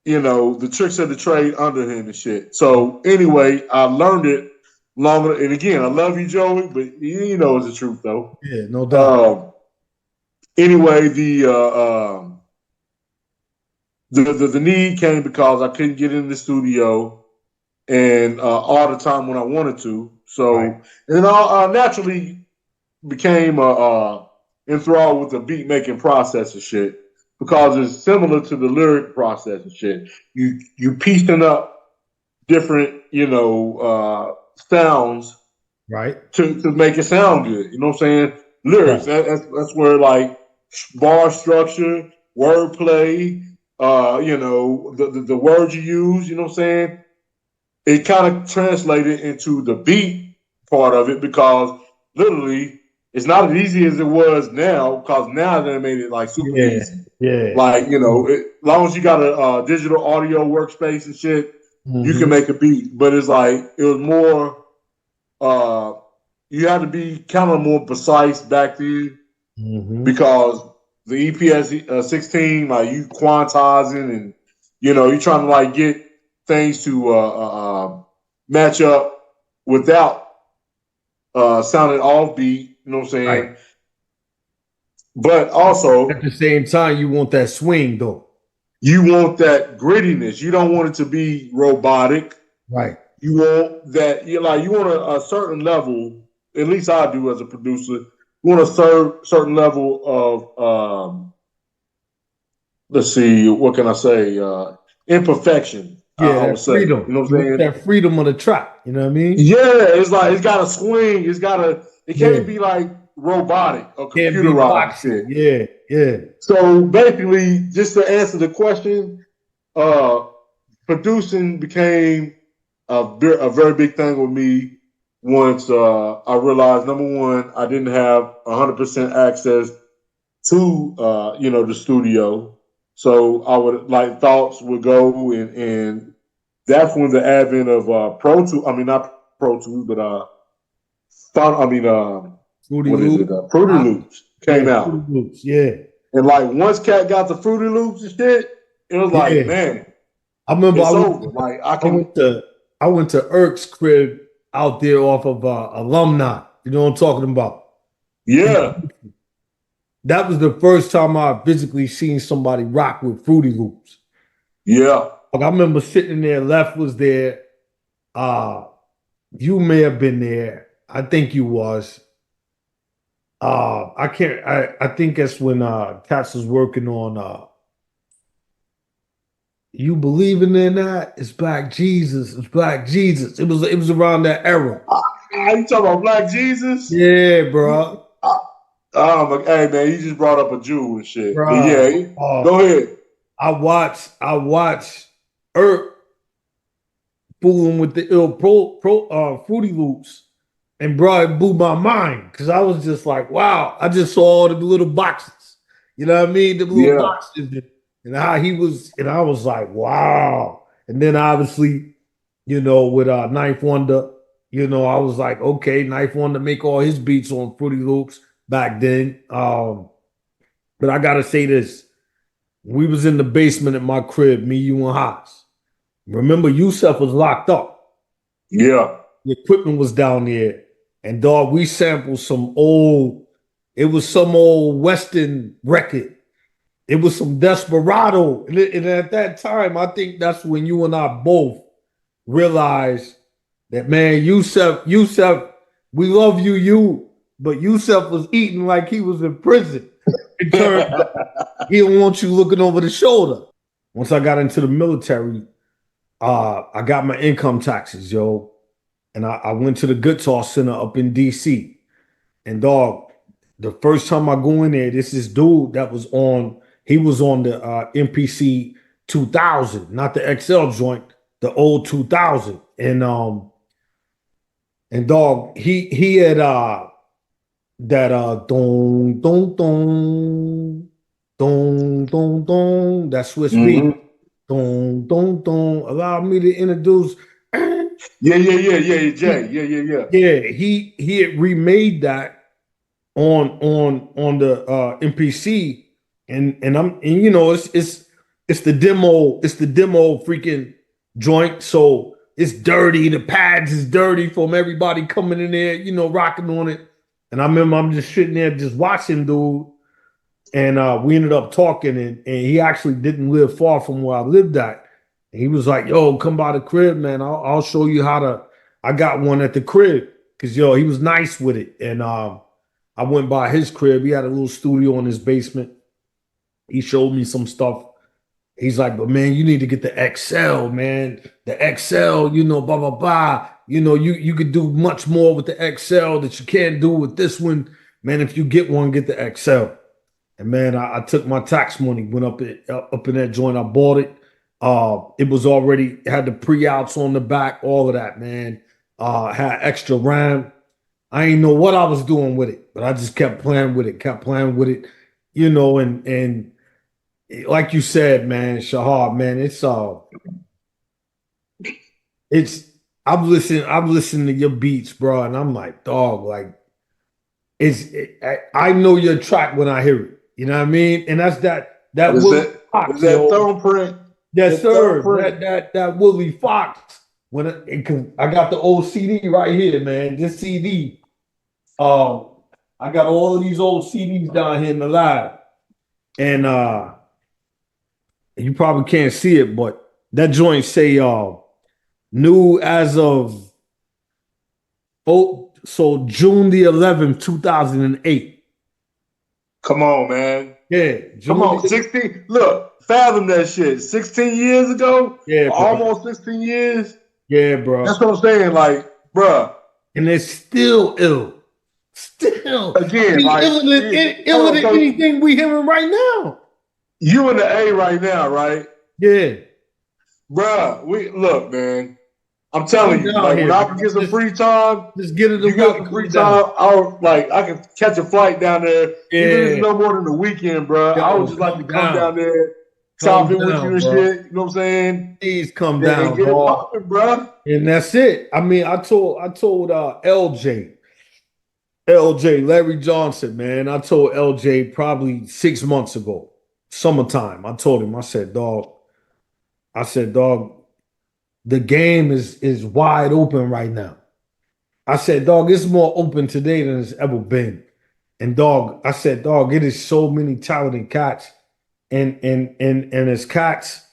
Speaker 2: the tricks of the trade under him and shit. So anyway, I learned it longer, and again, I love you, Joey, but it's the truth though.
Speaker 1: Yeah, no doubt.
Speaker 2: Anyway, the need came because I couldn't get in the studio and all the time when I wanted to. So, and I naturally became enthralled with the beat making process and shit because it's similar to the lyric process and shit. You piecing up different, sounds,
Speaker 1: right,
Speaker 2: to make it sound good. You know what I'm saying? Lyrics. That's where like bar structure, wordplay, the words you use, you know what I'm saying? it kind of translated into the beat part of it because literally it's not as easy as it was now because now they made it like super easy.
Speaker 1: Yeah.
Speaker 2: Like, you know, as long as you got a digital audio workspace and shit, you can make a beat. But it's like, it was more, you had to be kind of more precise back then because the EPS 16, like you quantizing and, you know, you're trying to like get things to match up without sounding offbeat, you know what I'm saying?
Speaker 1: Right.
Speaker 2: But also,
Speaker 1: at the same time, you want that swing though.
Speaker 2: You want that grittiness. You don't want it to be robotic.
Speaker 1: Right.
Speaker 2: You want that, you want a certain level, at least I do as a producer, you want a certain level of, let's see, what can I say? Imperfection.
Speaker 1: Yeah,
Speaker 2: I would say.
Speaker 1: freedom.
Speaker 2: You know what I'm saying?
Speaker 1: That freedom of the track. You know what I mean?
Speaker 2: Yeah, it's like it's got to swing. It can't be like robotic or computerized shit.
Speaker 1: Yeah, yeah.
Speaker 2: So basically, just to answer the question, producing became a very big thing with me once I realized, number one, I didn't have 100% access to the studio. So I would like thoughts would go and that's when the advent of Pro Tools, I mean not Pro Tools, but
Speaker 1: Fruity
Speaker 2: Fruity Loops came out.
Speaker 1: Fruity Loops, yeah.
Speaker 2: And like once Cat got the Fruity Loops and shit, it was like, man,
Speaker 1: I remember
Speaker 2: it's over. Like
Speaker 1: I went to Irk's crib out there off of Alumni. You know what I'm talking about?
Speaker 2: Yeah.
Speaker 1: That was the first time I physically seen somebody rock with Fruity Loops.
Speaker 2: Yeah.
Speaker 1: Like I remember sitting there, Left was there. You may have been there. I think you was. I think that's when Katz was working on You Believing in That? It's Black Jesus. It's Black Jesus. It was around that era.
Speaker 2: You talking about Black Jesus?
Speaker 1: Yeah, bro.
Speaker 2: Hey man, you just brought up a Jew and shit.
Speaker 1: Bro,
Speaker 2: but yeah, go ahead.
Speaker 1: I watched Irk fooling with the Fruity Loops. And bro, it blew my mind because I was just like, wow, I just saw all the little boxes. You know what I mean? The little boxes and how he was, and I was like, wow. And then obviously, with Ninth Wonder, I was like, okay, Ninth Wonder make all his beats on Fruity Loops back then. But I gotta say this. We was in the basement at my crib, me, you, and Haas. Remember, Yusef was locked up.
Speaker 2: Yeah.
Speaker 1: The equipment was down there. And dog, we sampled some old Western record. It was some Desperado. And at that time, I think that's when you and I both realized that, man, Yusef, we love you, but Yusef was eating like he was in prison. He don't want you looking over the shoulder. Once I got into the military, I got my income taxes, yo. And I went to the Guitar Center up in DC. And dog, the first time I go in there, this dude that was on, he was on the MPC 2000, not the XL joint, the old 2000. And dog, he had that dong dong dong dong dong dong, that Swiss beat. Dong dong dong. Allow me to introduce.
Speaker 2: Yeah, Jay. Yeah.
Speaker 1: Yeah, he had remade that on the MPC, and it's the demo freaking joint, so it's dirty. The pads is dirty from everybody coming in there, rocking on it. And I remember I'm just sitting there just watching dude, and we ended up talking, and he actually didn't live far from where I lived at. He was like, yo, come by the crib, man. I'll show you I got one at the crib. Cause he was nice with it. And I went by his crib. He had a little studio in his basement. He showed me some stuff. He's like, but man, you need to get the XL, man. The XL, blah, blah, blah. You could do much more with the XL that you can't do with this one. Man, if you get one, get the XL. And man, I took my tax money, went up in that joint. I bought it. It was already had the pre-outs on the back, all of that, man. Had extra RAM. I ain't know what I was doing with it, but I just kept playing with it, you know, and like you said, man, Shahar, man, it's I've listened to your beats, bro, and I'm like, dog, like I know your track when I hear it. You know what I mean? And that's that
Speaker 2: Is
Speaker 1: Willie
Speaker 2: is
Speaker 1: Fox,
Speaker 2: that
Speaker 1: yo.
Speaker 2: thumbprint?
Speaker 1: Yes,
Speaker 2: That
Speaker 1: sir.
Speaker 2: thumbprint.
Speaker 1: That Willie Fox. Cause I got the old CD right here, man. This CD. Um, I got all of these old CDs down here in the lab. And you probably can't see it, but that joint say new as of June the 11th, 2008.
Speaker 2: Come on, man.
Speaker 1: Yeah,
Speaker 2: Come on, 16. Look, fathom that shit. 16 years ago,
Speaker 1: yeah, bro.
Speaker 2: almost 16 years.
Speaker 1: Yeah, bro.
Speaker 2: That's what I'm saying. Like, bruh.
Speaker 1: And it's still ill. Still,
Speaker 2: Again,
Speaker 1: I mean,
Speaker 2: like,
Speaker 1: iller than anything we hearing right now.
Speaker 2: You in the A right now, right?
Speaker 1: Yeah,
Speaker 2: bruh. We look, man. I'm telling you, like
Speaker 1: here,
Speaker 2: when I can get some free time,
Speaker 1: just get it.
Speaker 2: You got some free time. I can catch a flight down there, even if it's no more than the weekend, bro. I would just like to come down there, top it with you and shit. You know what I'm saying?
Speaker 1: Please come down,
Speaker 2: and get it popping, bro.
Speaker 1: And that's it. I mean, I told LJ Larry Johnson, man. I told LJ probably 6 months ago, summertime. I told him, I said, dog, the game is wide open right now. I said, dog, it's more open today than it's ever been. And dog, I said, dog, it is so many talented cats. And as cats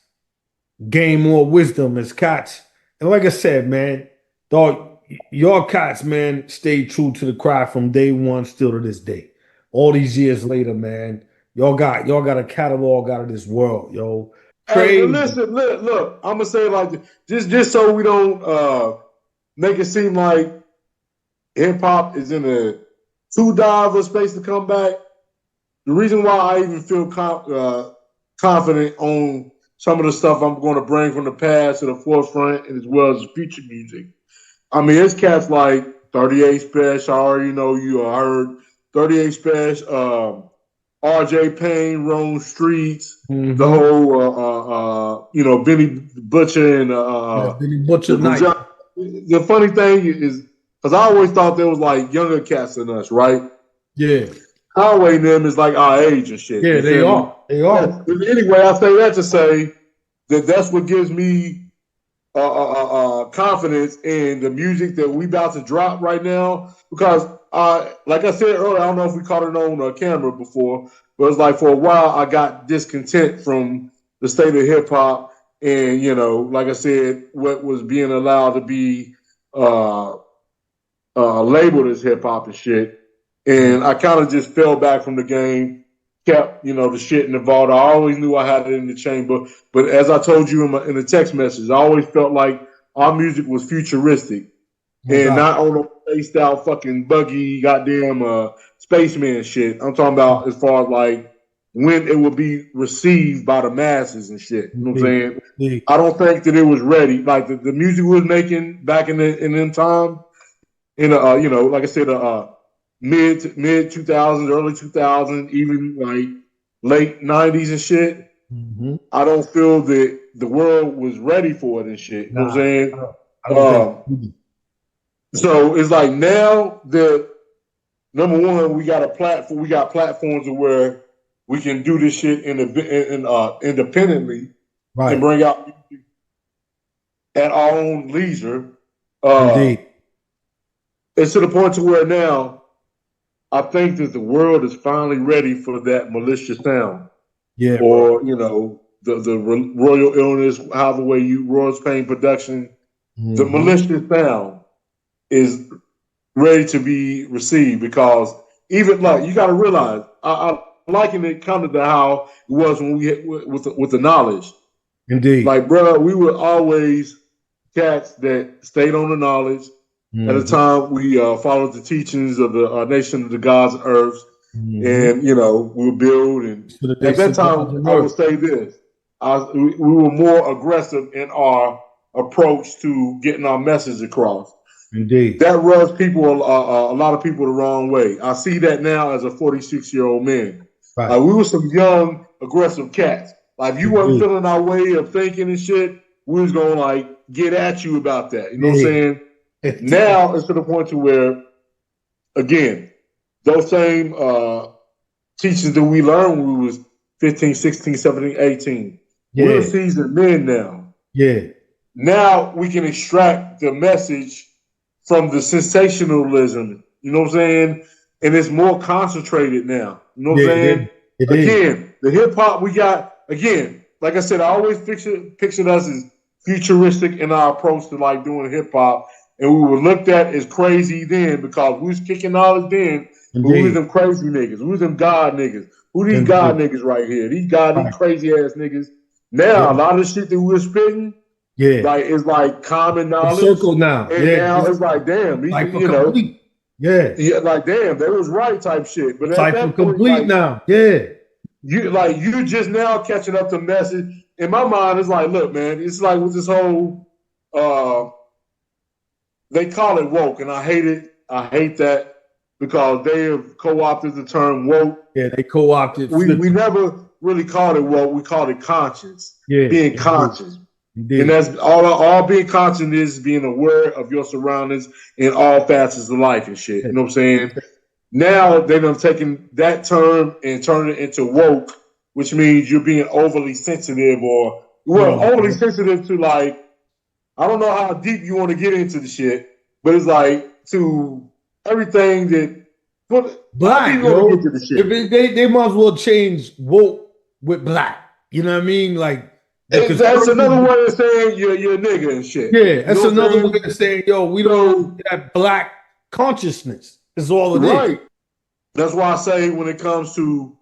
Speaker 1: gain more wisdom as cats. And like I said, man, dog, your cats, man, stayed true to the craft from day one still to this day. All these years later, man, y'all got a catalog out of this world, yo.
Speaker 2: Hey, listen, look, I'm gonna say it like this, just so we don't make it seem like hip hop is in a too dive of space to come back. The reason why I even feel confident on some of the stuff I'm going to bring from the past to the forefront, and as well as future music. I mean, it's cats like 38 Special. I already know you heard 38 Special. RJ Payne, Roam Streets, the whole, Benny Butcher and
Speaker 1: Benny Butcher night.
Speaker 2: The funny thing is, because I always thought there was like younger cats than us, right?
Speaker 1: Yeah.
Speaker 2: Conway and them is like our age and shit.
Speaker 1: Yeah, they are. They are.
Speaker 2: Yeah. Anyway, I say that to say that's what gives me confidence in the music that we about to drop right now. Because, like I said earlier, I don't know if we caught it on camera before, but it's like for a while I got discontent from the state of hip hop, and like I said, what was being allowed to be labeled as hip hop and shit. And I kind of just fell back from the game, kept, the shit in the vault. I always knew I had it in the chamber. But as I told you in the text message, I always felt like our music was futuristic and not on a spaced out fucking buggy, goddamn spaceman shit. I'm talking about as far as like when it would be received by the masses and shit. You know what I'm saying? I don't think that it was ready. Like the music we was making back in them time, like I said, mid 2000s, early 2000s, even like late 90s and shit. I don't feel that the world was ready for it and shit. You know what I'm saying? I don't so it's like now that number one, we got a platform. We got platforms where we can do this shit independently, right, and bring out music at our own leisure. Indeed. It's to the point to where now I think that the world is finally ready for that malicious sound. Yeah. Or, the Royal Illness, however way Royal's Pain production, the malicious sound is ready to be received, because even like you got to realize, I liken it kind of to how it was when we hit with the knowledge. Indeed. Like, bro, we were always cats that stayed on the knowledge. At the time, we followed the teachings of the nation of the gods of earth, and we'll build. And at that time, I would say this: we were more aggressive in our approach to getting our message across.
Speaker 1: Indeed.
Speaker 2: That rubs people, a lot of people, the wrong way. I see that now as a 46-year-old man.
Speaker 1: Right.
Speaker 2: We were some young, aggressive cats. Like, if you wasn't feeling our way of thinking and shit, we was going to, like, get at you about that. You know what I'm saying? Now it's to the point to where, again, those same teachings that we learned when we was 15, 16, 17, 18. Yeah. We're seasoned men now.
Speaker 1: Yeah.
Speaker 2: Now we can extract the message from the sensationalism, you know what I'm saying? And it's more concentrated now. You know what I'm saying? Again, the hip hop we got, again, like I said, I always pictured us as futuristic in our approach to like doing hip hop. And we were looked at as crazy then because we was kicking knowledge then, but we was them crazy niggas. We was them God niggas. Who these God niggas right here? These crazy ass niggas. Now, a lot of the shit that we're spitting, like it's like common knowledge.
Speaker 1: Circle now.
Speaker 2: And now it's like, damn,
Speaker 1: like
Speaker 2: you know.
Speaker 1: Complete.
Speaker 2: Like damn, they was right type shit. But
Speaker 1: like for complete like, now.
Speaker 2: You just now catching up to message. In my mind, it's like, look, man, it's like with this whole they call it woke, and I hate it. I hate that because they have co-opted the term woke.
Speaker 1: Yeah, they co-opted.
Speaker 2: We never really called it woke. We called it conscious. Yeah, being conscious. Indeed. And that's all being conscious is being aware of your surroundings in all facets of life and shit. You know what I'm saying? Now they've done taken that term and turned it into woke, which means you're being overly sensitive or overly sensitive to like, I don't know how deep you want to get into the shit, but it's like to everything that
Speaker 1: black. Get to the shit? They might as well change woke with black. You know what I mean? Like
Speaker 2: that's another way of saying you're a nigga and shit.
Speaker 1: Yeah, that's another way of saying we don't have black consciousness. Is all it is. Right.
Speaker 2: That's why I say when it comes to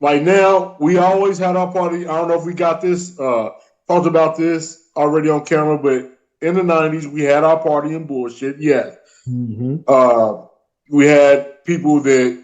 Speaker 2: like now, we always had our party. I don't know if we got this talked about this already on camera, but in the 90s, we had our party and bullshit. Yes. Mm-hmm. We had people that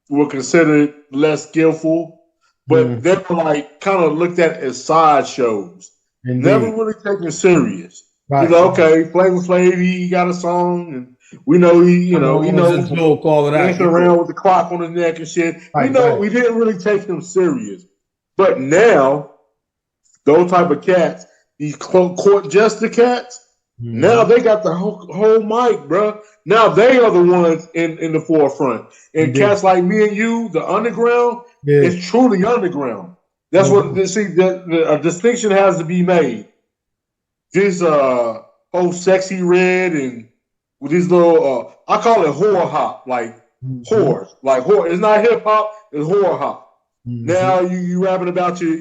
Speaker 2: were considered less skillful, but they were like kind of looked at as sideshows. Never really taken serious. Right. You know, okay, Flavor Flav, he got a song, and we know he knows
Speaker 1: joke, all of that.
Speaker 2: Dancing around with the clock on his neck and shit. Right, we didn't really take him serious. But now, those type of cats, these court jester cats, now they got the whole mic, bro. Now they are the ones in the forefront. And cats like me and you, the underground, is truly underground. That's what a distinction has to be made. This whole Sexy Red and with these little I call it whore hop, like whores, like whore. It's not hip hop, it's whore hop. Now you rapping about your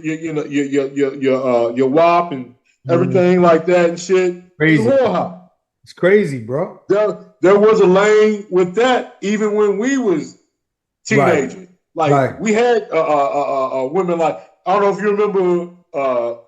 Speaker 2: WAP and everything like that and shit.
Speaker 1: Crazy.
Speaker 2: It's whore hop.
Speaker 1: It's crazy, bro.
Speaker 2: There was a lane with that even when we was teenagers. Like we had women like, I don't know if you remember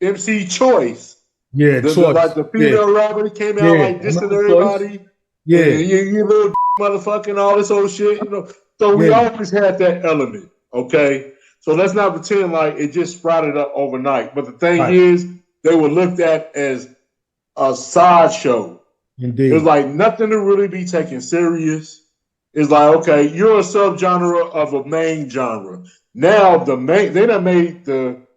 Speaker 2: MC Choice.
Speaker 1: Yeah,
Speaker 2: like the female rapper that came out like dissing everybody.
Speaker 1: Yeah,
Speaker 2: you little motherfucker and all this old shit. You know, so we always had that element. Okay, so let's not pretend like it just sprouted up overnight. But the thing is, they were looked at as a sideshow.
Speaker 1: Indeed,
Speaker 2: it was like nothing to really be taken serious. It's like, okay, you're a subgenre of a main genre. Now they done made the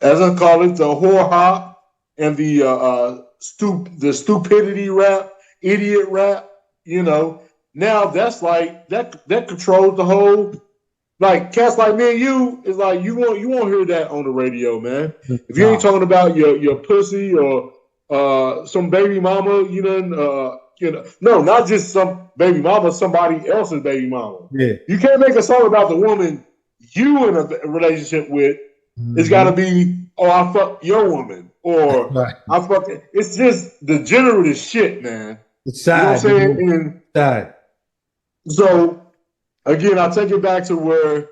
Speaker 2: as I call it, the whore hop and the stupidity rap, idiot rap, you know. Now that's like that controls the whole, like cats like me and you is like you won't hear that on the radio, man. If you ain't talking about your pussy or some baby mama, no, not just some baby mama, somebody else's baby mama.
Speaker 1: Yeah. You
Speaker 2: can't make a song about the woman you in a relationship with. It's got to be, I fuck your woman, or I fuck. It's just degenerate shit, man.
Speaker 1: It's sad.
Speaker 2: You know what I'm saying?
Speaker 1: Sad.
Speaker 2: So, again, I take it back to where,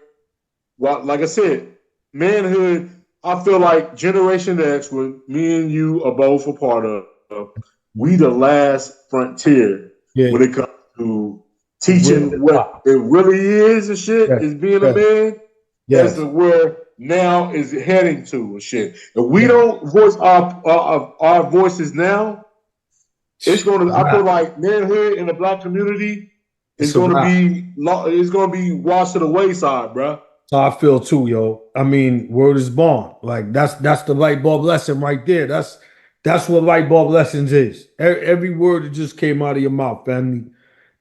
Speaker 2: like I said, manhood. I feel like Generation X, what me and you are both a part of, we the last frontier when it comes to teaching what it really is and shit, is being a man. as to where now is heading to and shit. If we don't voice our voices now, it's going to. I feel like manhood in the black community is going to be washed to the wayside, bro.
Speaker 1: So I feel too, yo. I mean, word is born. Like that's the light bulb lesson right there. That's what light bulb lessons is. Every word that just came out of your mouth, family.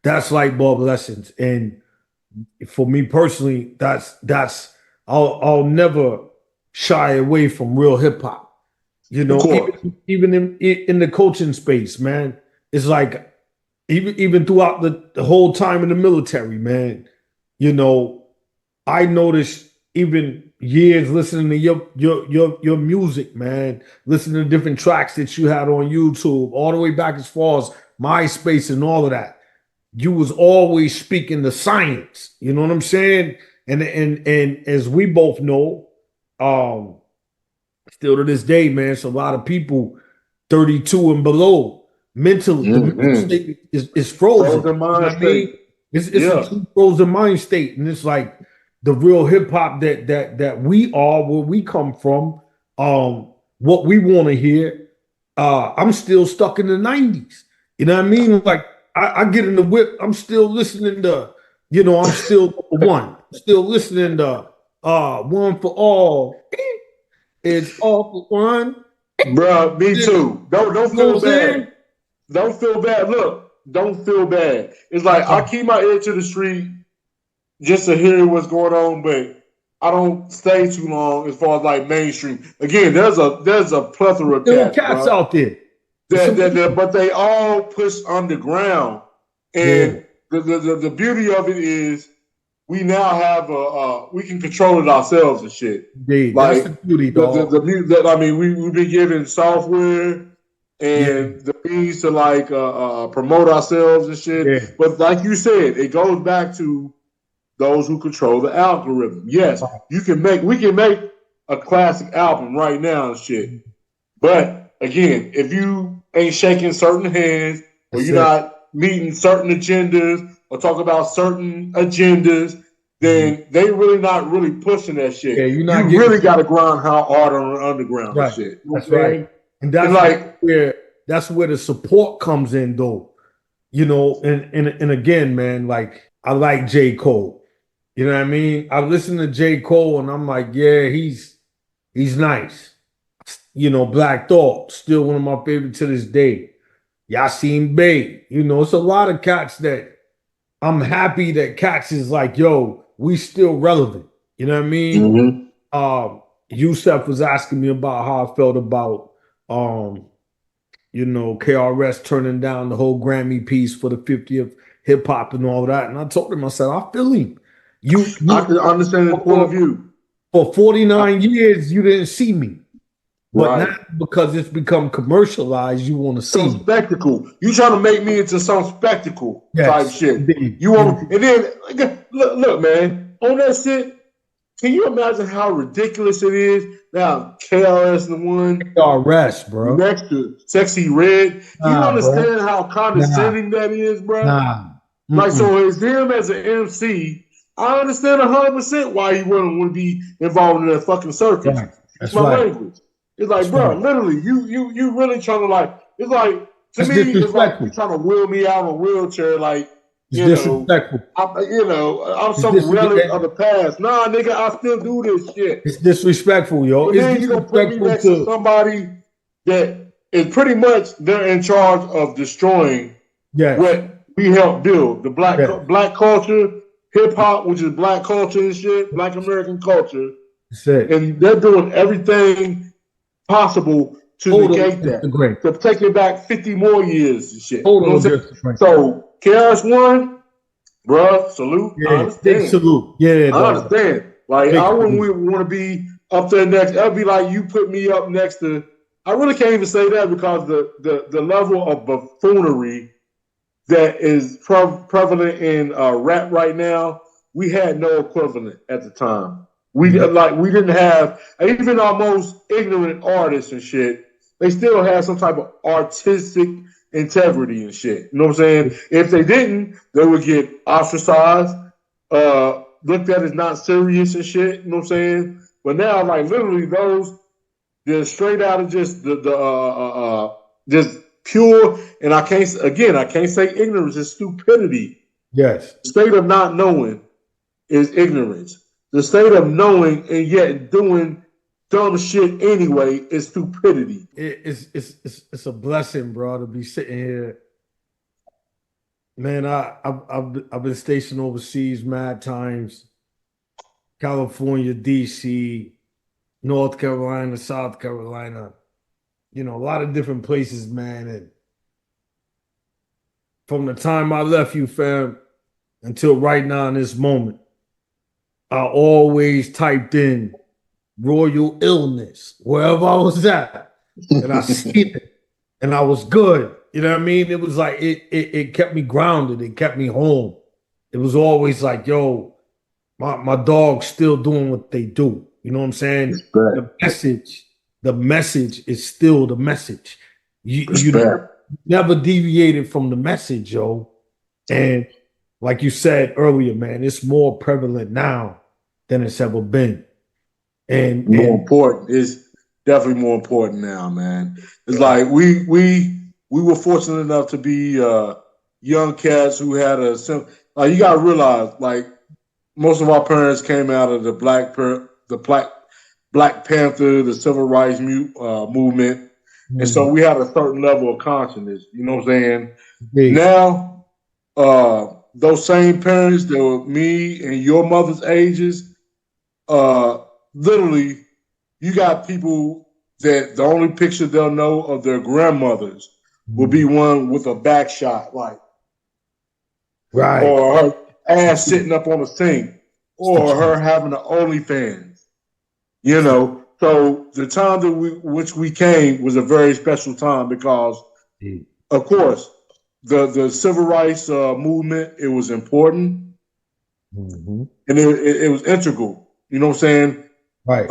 Speaker 1: That's light bulb lessons. And for me personally, that's I'll never shy away from real hip hop. You know, even in the coaching space, man. It's like even throughout the whole time in the military, man. You know, I noticed even years listening to your music, man, listening to different tracks that you had on YouTube, all the way back as far as MySpace and all of that. You was always speaking the science. You know what I'm saying? And as we both know, still to this day, man, it's a lot of people 32 and below mentally. The mental state is frozen.
Speaker 2: Frozen mind state.
Speaker 1: It's a true frozen mind state, and it's like the real hip hop that we are, where we come from, what we want to hear. I'm still stuck in the 90s. You know what I mean? Like I get in the whip, I'm still listening to, I'm still one. Still listening to One for All. It's all for one.
Speaker 2: Bro, me too. Don't feel bad. Don't feel bad. Look, don't feel bad. It's like I keep my ear to the street just to hear what's going on, but I don't stay too long as far as like mainstream. Again, there's a plethora of
Speaker 1: cats out there.
Speaker 2: But they all push underground. And the beauty of it is we now have we can control it ourselves and shit.
Speaker 1: Indeed.
Speaker 2: Like
Speaker 1: that's the beauty, dog.
Speaker 2: I mean, we've been given software and the means to like promote ourselves and shit. Yeah. But like you said, it goes back to those who control the algorithm. Yes, we can make a classic album right now and shit. But again, if you ain't shaking certain hands or you're not meeting certain agendas or talk about certain agendas, then they really not really pushing that shit. Yeah, you really got to grind hard on the underground and shit.
Speaker 1: That's right. And that's where the support comes in, though. And again, man, like I like J. Cole. You know what I mean? I listen to J. Cole and I'm like, yeah, he's nice. Black Thought, still one of my favorites to this day. Yasin Bey. It's a lot of cats that I'm happy that cats is like, yo, we still relevant. You know what I mean? Mm-hmm. Yusef was asking me about how I felt about KRS turning down the whole Grammy piece for the 50th hip hop and all that. And I told him, I said, I feel him.
Speaker 2: I can understand the point of view.
Speaker 1: For 49 years, you didn't see me. But now, because it's become commercialized, you want to see
Speaker 2: some spectacle. You trying to make me into some spectacle type shit. Indeed. You want, and then look, man, on that shit. Can you imagine how ridiculous it is? Now, KRS the one.
Speaker 1: KRS, bro.
Speaker 2: Next to Sexy Red. You understand how condescending that is, bro? Like, so as him as an MC, I understand 100% why he wouldn't want to be involved in that fucking circus.
Speaker 1: Right.
Speaker 2: It's my language. It's like, bro, literally, you really trying to like, it's like, to me, it's like you trying to wheel me out of a wheelchair, like,
Speaker 1: disrespectful.
Speaker 2: I'm some relic of the past. Nah, nigga, I still do this shit.
Speaker 1: It's disrespectful, yo.
Speaker 2: But then you gonna put me next to somebody that is pretty much they're in charge of destroying what we helped build. The black culture, hip hop, which is black culture and shit, black American culture. And they're doing everything possible to negate that. To take it back 50 more years and shit. So KRS-One, bruh, salute.
Speaker 1: Yeah,
Speaker 2: I understand.
Speaker 1: Salute. Yeah,
Speaker 2: I understand. Like, I wouldn't want to be up there next. That'd be like you put me up next to. I really can't even say that because the level of buffoonery that is prevalent in rap right now, we had no equivalent at the time. We didn't have, even our most ignorant artists and shit, they still had some type of artistic integrity and shit. You know what I'm saying? If they didn't, they would get ostracized. looked at as not serious and shit. You know what I'm saying? But now, like literally, those they're straight out of just just pure. And I can't say ignorance is stupidity.
Speaker 1: Yes.
Speaker 2: The state of not knowing is ignorance. The state of knowing and yet doing dumb shit anyway is stupidity.
Speaker 1: It's a blessing, bro, to be sitting here. Man, I've been stationed overseas mad times. California, DC, North Carolina, South Carolina. You know, a lot of different places, man. And from the time I left you, fam, until right now in this moment, I always typed in royal illness wherever I was at, and I seen it, and I was good. You know what I mean? It was like it kept me grounded. It kept me home. It was always like, yo, my dog's still doing what they do. You know what I'm saying? The message is still the message. You never deviated from the message, yo. And like you said earlier, man, it's more prevalent now than it's ever been. And
Speaker 2: more important. It's definitely more important now, man. It's like we were fortunate enough to be young cats who had you gotta realize, like, most of our parents came out of the Black Panther, the Civil Rights movement, and so we had a certain level of consciousness. You know what I'm saying? Now, those same parents that were me and your mother's ages, literally, you got people that the only picture they'll know of their grandmothers will be one with a back shot, like,
Speaker 1: right,
Speaker 2: or her ass sitting up on a sink, or her having an OnlyFans. You know, so the time that which we came was a very special time because, of course, the civil rights movement, it was important, and it was integral. You know what I'm saying?
Speaker 1: Right.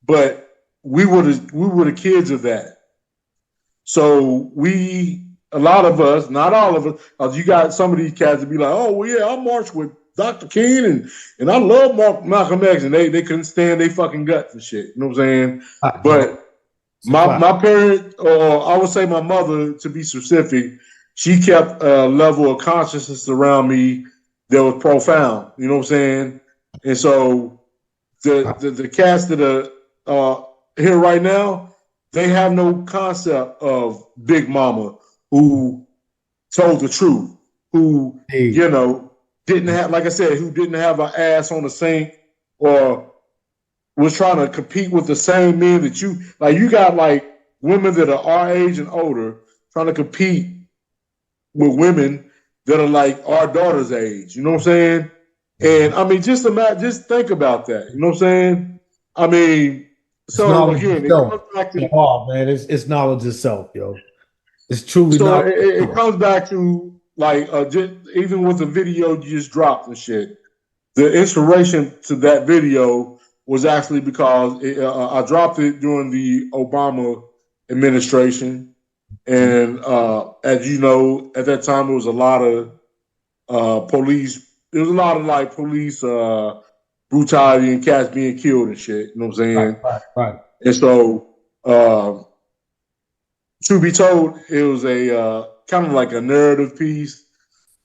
Speaker 2: But we were the kids of that. So a lot of us, not all of us, you got some of these cats to be like, oh, well, yeah, I marched with Dr. King and I love Malcolm X, and they couldn't stand their fucking guts and shit. You know what I'm saying? But my parents, or I would say my mother, to be specific, she kept a level of consciousness around me that was profound. You know what I'm saying? And so the cats that are here right now, they have no concept of Big Mama who told the truth, who, you know, didn't have, like I said, who didn't have an ass on the sink or was trying to compete with the same men that you got, like, women that are our age and older trying to compete with women that are like our daughter's age. You know what I'm saying? And I mean, just think about that. You know what I'm saying? I mean, so again, it comes back to
Speaker 1: man, it's knowledge itself, yo. It's truly
Speaker 2: so it comes back to, like, just, even with the video you just dropped and shit, the inspiration to that video was actually because I dropped it during the Obama administration, and as you know, at that time there was a lot of police. There was a lot of, like, police brutality and cats being killed and shit. You know what I'm saying?
Speaker 1: Right.
Speaker 2: And so, to be told, it was a kind of like a narrative piece,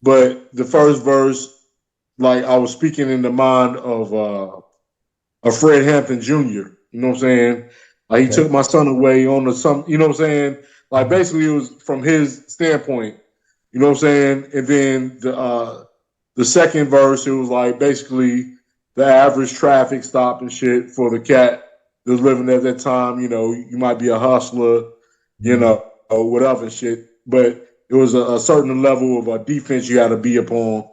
Speaker 2: but the first verse, like, I was speaking in the mind of Fred Hampton Jr. You know what I'm saying? Like, he took my son away on you know what I'm saying? Like, basically, it was from his standpoint. You know what I'm saying? And then the second verse, it was like basically the average traffic stop and shit for the cat that was living at that time. You know, you might be a hustler, you know, or whatever and shit, but it was a certain level of defense you had to be upon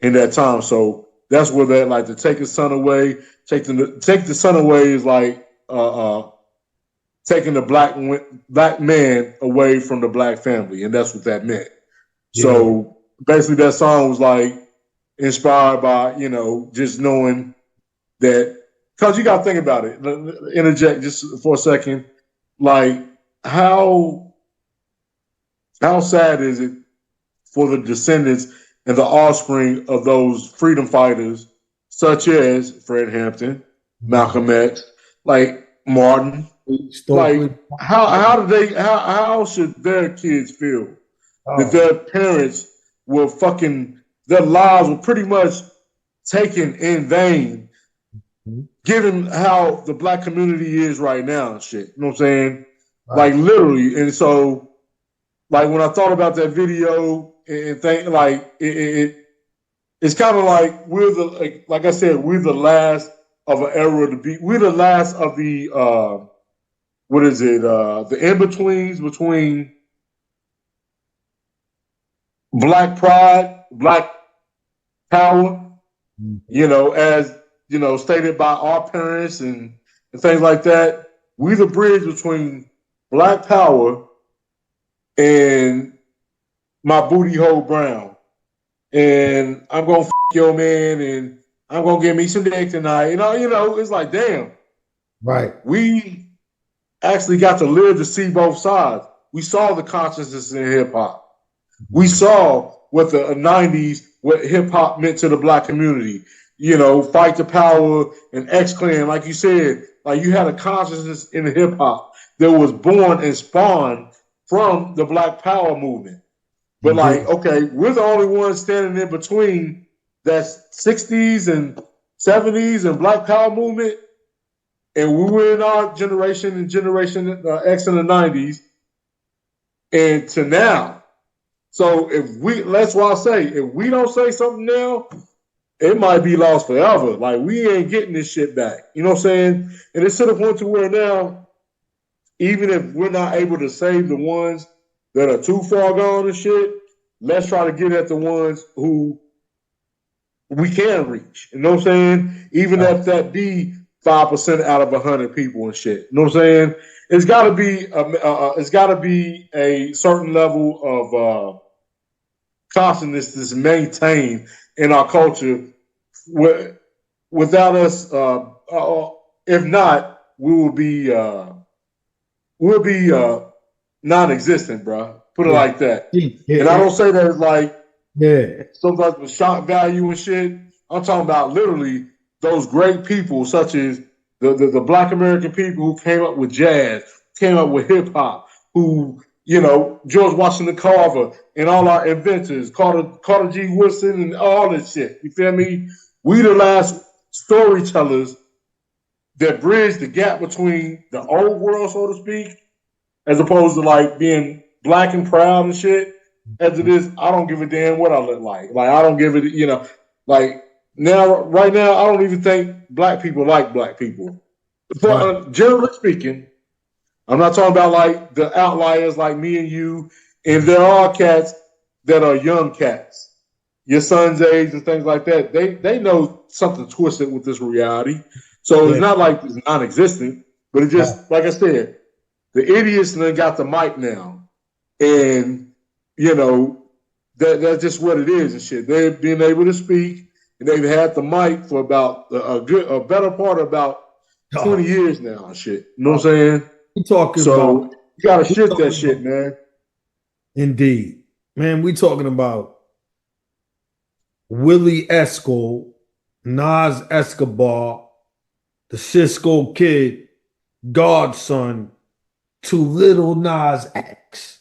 Speaker 2: in that time. So that's where that, like, to take a son away, take the son away is like taking the black man away from the black family, and that's what that meant. Yeah. So basically, that song was like inspired by, you know, just knowing that, because you got to think about it. Interject just for a second, like, how sad is it for the descendants and the offspring of those freedom fighters such as Fred Hampton, Malcolm X, like Martin. Like how should their kids feel that their parents were their lives were pretty much taken in vain, given how the black community is right now and shit. You know what I'm saying? Right. Like literally. And so, like when I thought about that video and think like it's kind of like like I said, we're the last of an era to be. We're the last of the the in-betweens between black pride, black power, as stated by our parents and things like that. We the bridge between black power and my booty hole brown. And I'm gonna your man and I'm gonna give me some dick tonight. It's like damn.
Speaker 1: Right.
Speaker 2: We actually got to live to see both sides. We saw the consciousness in hip hop. We saw what the 90s, what hip hop meant to the black community. Fight the Power and X-Clan, like you said, like you had a consciousness in the hip hop that was born and spawned from the Black Power movement. But okay, we're the only ones standing in between that 60s and 70s and Black Power movement. And we were in our generation and Generation X in the 90s and to now. So that's why I say, if we don't say something now, it might be lost forever. Like we ain't getting this shit back. You know what I'm saying? And it's to the point to where now, even if we're not able to save the ones that are too far gone and shit, let's try to get at the ones who we can reach. You know what I'm saying? Even if that be 5% out of 100 people and shit. You know what I'm saying? It's got to be a certain level of consciousness that's maintained in our culture. Without us, if not, we'll be non-existent, bro. Put it like that. And I don't say that as like some type of shock value and shit. I'm talking about literally those great people, such as the Black American people who came up with jazz, came up with hip hop, who George Washington Carver and all our inventors, Carter G. Woodson and all this shit. You feel me? We the last storytellers that bridge the gap between the old world, so to speak, as opposed to like being black and proud and shit. As it is, I don't give a damn what I look like. Like I don't give it, like right now, I don't even think black people like black people. But generally speaking, I'm not talking about like the outliers like me and you. And there are cats that are young cats, your son's age and things like that. They know something twisted with this reality. So it's not like it's non-existent, but it just, like I said, the idiots then got the mic now. And, that's just what it is and shit. They've been able to speak and they've had the mic for about a better part of about 20 years now and shit. You know what I'm saying?
Speaker 1: We talking
Speaker 2: so
Speaker 1: about,
Speaker 2: you gotta shift that shit, man.
Speaker 1: Indeed. Man, we talking about Willie Esco, Nas Escobar, the Cisco Kid, godson to Little Nas X.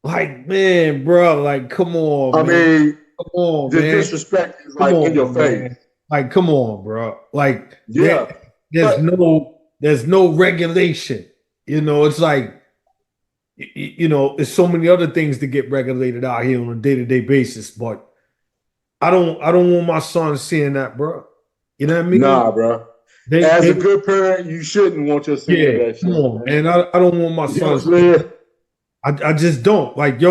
Speaker 1: Like, man, bro, like, come on,
Speaker 2: I mean,
Speaker 1: come on,
Speaker 2: the
Speaker 1: man.
Speaker 2: disrespect is like in your face.
Speaker 1: Like, come on, bro. Like, there's no regulation. It's like, there's so many other things to get regulated out here on a day-to-day basis, but I don't want my son seeing that, bro. You know what I mean?
Speaker 2: Nah, bro. As a good parent, you shouldn't want your son that shit.
Speaker 1: Come on, man. I don't want my son. I just don't. Like,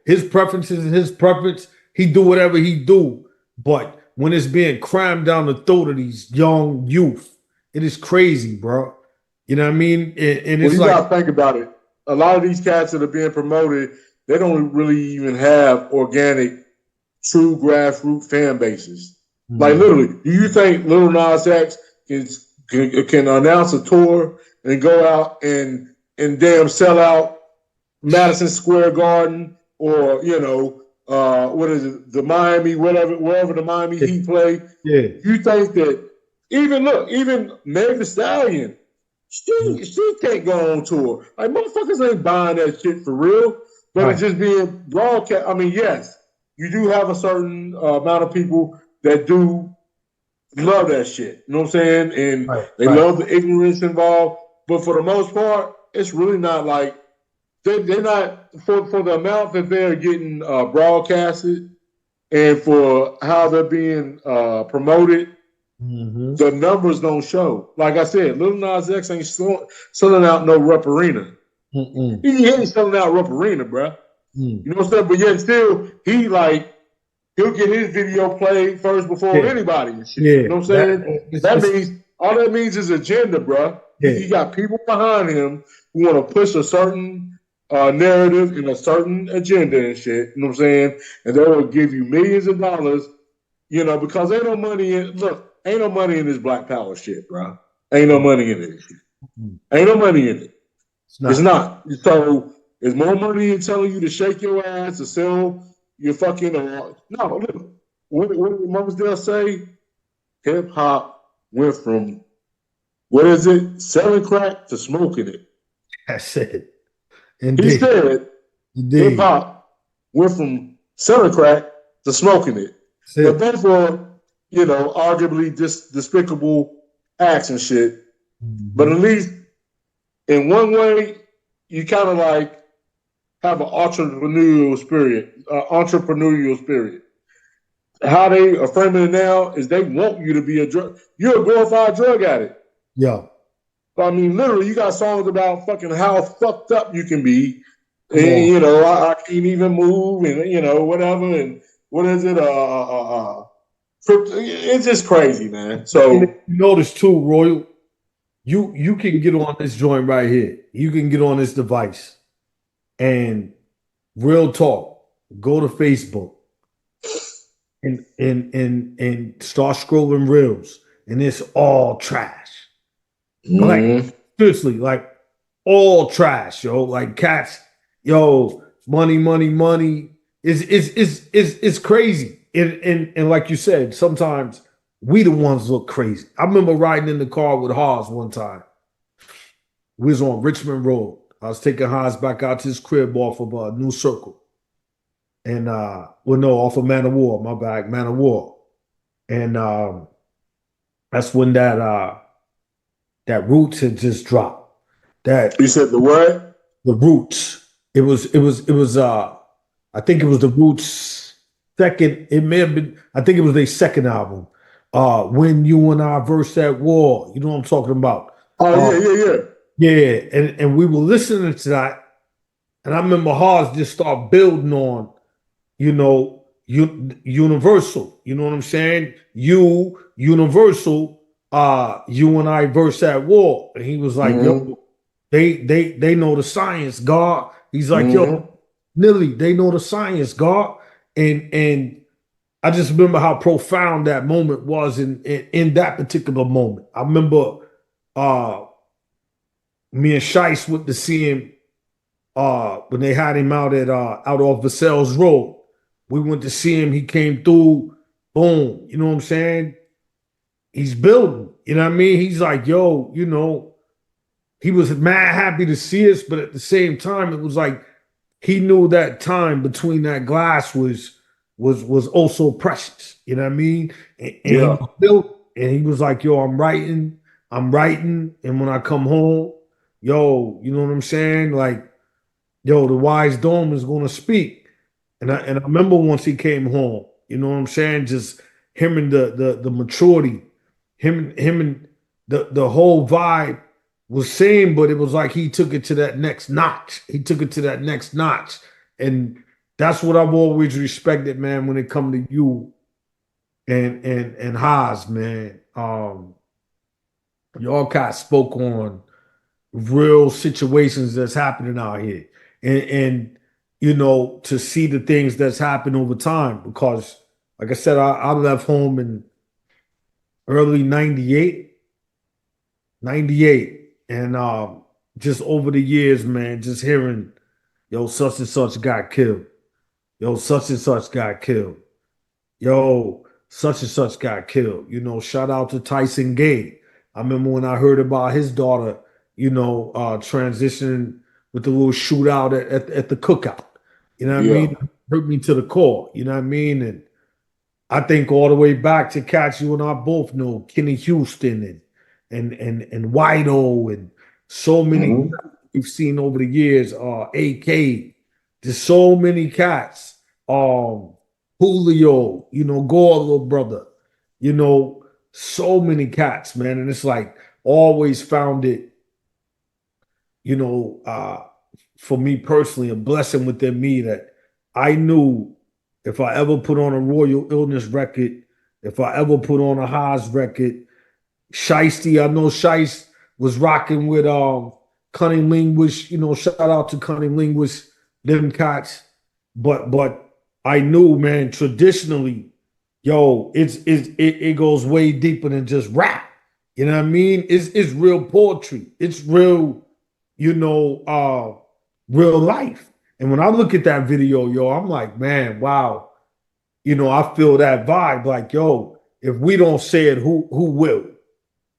Speaker 1: his preferences is his preference. He do whatever he do. But when it's being crammed down the throat of these young youth, it is crazy, bro. You know what I mean? And it's
Speaker 2: you gotta think about it. A lot of these cats that are being promoted, they don't really even have organic, true grassroots fan bases. Mm-hmm. Like literally, do you think Lil Nas X can announce a tour and go out and damn sell out Madison Square Garden or what is it, the Miami, wherever the Miami Heat play.
Speaker 1: Yeah.
Speaker 2: You think that even Meg Thee Stallion, she can't go on tour. Like motherfuckers ain't buying that shit for real. But it's just being broadcast. I mean, yes, you do have a certain amount of people that do love that shit. You know what I'm saying? And they love the ignorance involved. But for the most part, it's really not like they're not for the amount that they're getting broadcasted and for how they're being promoted.
Speaker 1: Mm-hmm.
Speaker 2: The numbers don't show. Like I said, Lil Nas X ain't selling out no Rupp-Arena. He ain't selling out Rupp-Arena, bro. You know what I'm saying? But yet still, he'll get his video played first before anybody and shit. You know what I'm saying? All that means is agenda, bro. He got people behind him who want to push a certain narrative and a certain agenda and shit. You know what I'm saying? And they will give you millions of dollars, you know, because ain't no money in this Black Power shit, bro. Ain't no money in it. Ain't no money in it. It's not. So there's more money in telling you to shake your ass, to sell your fucking no. Look, what did Mosdale say? Hip hop went from selling crack to smoking it.
Speaker 1: That's it. Indeed.
Speaker 2: He said hip hop went from selling crack to smoking it. But both were, you know, arguably despicable acts and shit. Mm-hmm. But at least in one way, you kind of like have an entrepreneurial spirit. How they are framing it now is they want you to be you're a glorified drug addict.
Speaker 1: Yeah.
Speaker 2: I mean, literally, you got songs about fucking how fucked up you can be. And, you know, I can't even move and, you know, whatever. And what is it? It's just crazy, man. So
Speaker 1: you notice too, Royal, you can get on this joint right here. You can get on this device and real talk, go to Facebook and start scrolling reels, and it's all trash. Like seriously, like all trash, yo. Like cats, yo, money. It's crazy. And like you said, sometimes we the ones look crazy. I remember riding in the car with Haas one time. We was on Richmond Road. I was taking Haas back out to his crib off of New Circle. And off of Man of War, my bag, Man of War. And that's when that Roots had just dropped. That
Speaker 2: you said the what?
Speaker 1: The Roots. It was I think it was the Roots second. It may have been, I think it was their second album. When You and I Verse that War. You know what I'm talking about.
Speaker 2: Yeah.
Speaker 1: Yeah. And we were listening to that. And I remember Haas just start building on, you know, Universal. You know what I'm saying? Universal. You and I Verse that War. And he was like, yo, they know the science, God. He's like, yo, Nilly, they know the science, God. And I just remember how profound that moment was in that particular moment. I remember me and Shice went to see him when they had him out off Vassell's Road. We went to see him. He came through. Boom. You know what I'm saying? He's building. You know what I mean? He's like, yo, you know, he was mad happy to see us, but at the same time, it was like he knew that time between that glass was also precious. You know what I mean? And he was built, and he was like, yo, I'm writing, and when I come home, yo, you know what I'm saying? Like, yo, the wise dome is gonna speak. And I remember once he came home, you know what I'm saying? Just him and the maturity, him and the whole vibe was same, but it was like he took it to that next notch. And that's what I've always respected, man, when it come to you and Haas, man. Y'all guys spoke on real situations that's happening out here. And you know, to see the things that's happened over time, because like I said, I left home in early 98. And just over the years, man, just hearing, yo, such and such got killed. yo, such and such got killed. Yo, such and such got killed. You know, shout out to Tyson Gay. I remember when I heard about his daughter, transitioning with the little shootout at the cookout. You know what I
Speaker 2: Yeah.
Speaker 1: mean? Hurt me to the core. You know what I mean? And I think all the way back to cats you and I both know, Kenny Houston and Whiteo and so many
Speaker 2: Mhm.
Speaker 1: we've seen over the years, AK, there's so many cats. Julio, Gore, little brother, so many cats, man. And it's like always found it, you know, uh, for me personally, a blessing within me that I knew if I ever put on a Royal Illness record, if I ever put on a Haas record, Shiesty, I know Shiest was rocking with Cunning Linguist, shout out to Cunning Linguist, them cats. But I knew, man, traditionally, yo, it goes way deeper than just rap. You know what I mean? It's real poetry. It's real, you know, uh, real life. And when I look at that video, yo, I'm like, man, wow. I feel that vibe. Like, yo, if we don't say it, who will?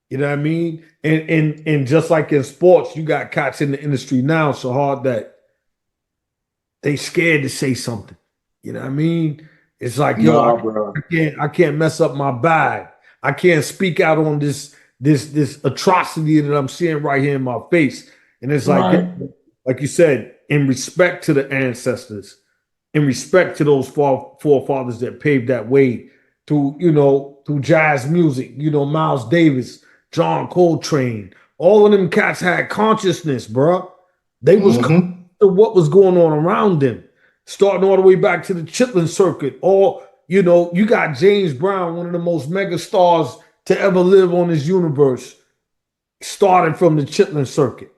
Speaker 1: You know what I mean? And just like in sports, you got cats in the industry now so hard that they scared to say something. You know what I mean? It's like, yo,
Speaker 2: Nah, bro.
Speaker 1: I can't mess up my bag. I can't speak out on this atrocity that I'm seeing right here in my face. And it's like,
Speaker 2: Right.
Speaker 1: like you said, in respect to the ancestors, in respect to those forefathers that paved that way through jazz music, Miles Davis, John Coltrane, all of them cats had consciousness, bro. They was
Speaker 2: Mm-hmm.
Speaker 1: to what was going on around them, starting all the way back to the Chitlin circuit. Or, you got James Brown, one of the most mega stars to ever live on this universe, starting from the Chitlin circuit.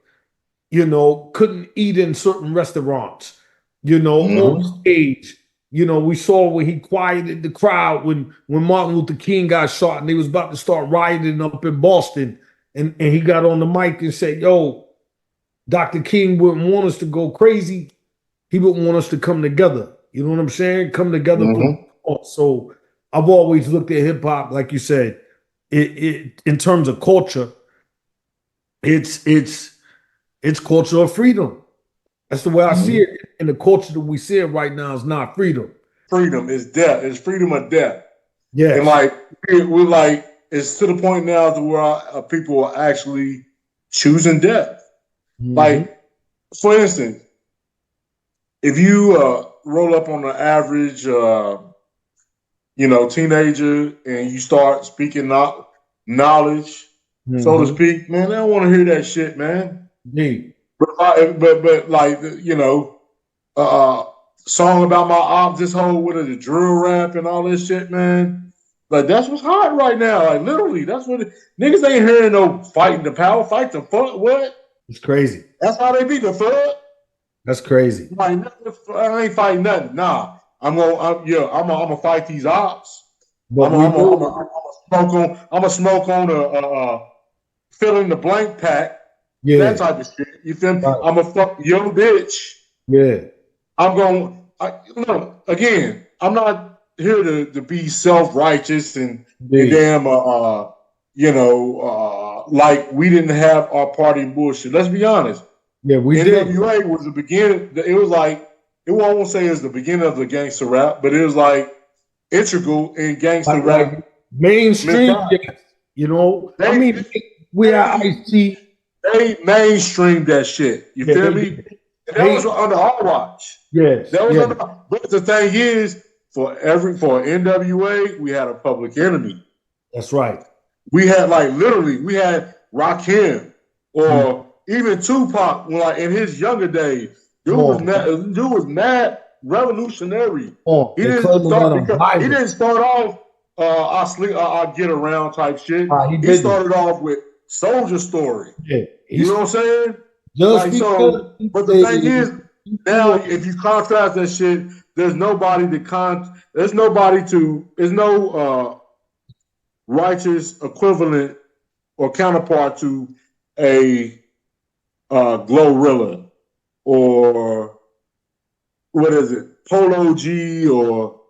Speaker 1: Couldn't eat in certain restaurants, on
Speaker 2: Mm-hmm.
Speaker 1: stage. We saw when he quieted the crowd when Martin Luther King got shot and they was about to start rioting up in Boston. And he got on the mic and said, yo, Dr. King wouldn't want us to go crazy. He wouldn't want us to come together. You know what I'm saying? Come together for the
Speaker 2: Mm-hmm.
Speaker 1: cause. So I've always looked at hip hop, like you said, it in terms of culture, it's culture of freedom. That's the way I see
Speaker 2: Mm-hmm.
Speaker 1: it. And the culture that we see it right now is not freedom.
Speaker 2: Freedom is death. It's freedom of death. And
Speaker 1: Yes.
Speaker 2: like we're like, it's to the point now to where people are actually choosing death.
Speaker 1: Mm-hmm.
Speaker 2: Like, for instance, if you roll up on the average, teenager and you start speaking knowledge, so to
Speaker 1: Mm-hmm.
Speaker 2: speak, man, they don't want to hear that shit, man.
Speaker 1: Indeed.
Speaker 2: But like, uh, song about my op, this whole with the drill rap and all this shit, man. Like that's what's hot right now. Like literally, that's what niggas ain't hearing no fighting the power, fight the fuck. What?
Speaker 1: It's crazy.
Speaker 2: That's how they beat the fuck.
Speaker 1: That's crazy.
Speaker 2: Like I ain't fighting nothing. Nah, I'm gonna fight these ops.
Speaker 1: But
Speaker 2: I'm
Speaker 1: we
Speaker 2: gonna
Speaker 1: know,
Speaker 2: smoke on fill in the blank pack. That
Speaker 1: yeah,
Speaker 2: type of shit. You feel me?
Speaker 1: right,
Speaker 2: I'm gonna fuck your bitch.
Speaker 1: yeah,
Speaker 2: I'm going. Look again. I'm not here to be self righteous and
Speaker 1: indeed.
Speaker 2: damn. Like we didn't have our party bullshit. Let's be honest.
Speaker 1: Yeah, we did.
Speaker 2: NWA was the beginning. It was like I won't say it's the beginning of the gangster rap, but it was like integral in gangster
Speaker 1: Like
Speaker 2: rap
Speaker 1: mainstream,
Speaker 2: mentality.
Speaker 1: yes. I
Speaker 2: They
Speaker 1: mean, we are
Speaker 2: they
Speaker 1: IC.
Speaker 2: they mainstreamed that shit. You
Speaker 1: Yeah,
Speaker 2: feel
Speaker 1: they
Speaker 2: me?
Speaker 1: did.
Speaker 2: And that was
Speaker 1: They,
Speaker 2: under our watch.
Speaker 1: yes,
Speaker 2: That was
Speaker 1: yes,
Speaker 2: under. But the thing is, for NWA, we had a public enemy.
Speaker 1: that's right.
Speaker 2: We had like literally, we had Rakim
Speaker 1: Mm,
Speaker 2: or even Tupac. Like in his younger days, dude
Speaker 1: come
Speaker 2: was
Speaker 1: on,
Speaker 2: mad. Dude was mad revolutionary.
Speaker 1: come on.
Speaker 2: He
Speaker 1: They
Speaker 2: didn't
Speaker 1: claim him at
Speaker 2: start
Speaker 1: a
Speaker 2: because he
Speaker 1: Bible.
Speaker 2: didn't start off I sleep I get around type shit.
Speaker 1: He
Speaker 2: He
Speaker 1: didn't.
Speaker 2: started off with Soldier Story.
Speaker 1: Yeah,
Speaker 2: You know
Speaker 1: he's
Speaker 2: what I'm saying?
Speaker 1: just
Speaker 2: Like
Speaker 1: because
Speaker 2: so,
Speaker 1: he
Speaker 2: but the thing
Speaker 1: said
Speaker 2: is, now
Speaker 1: people
Speaker 2: if you contrast that shit, there's nobody there's no righteous equivalent or counterpart to a Glorilla or what is it, Polo G or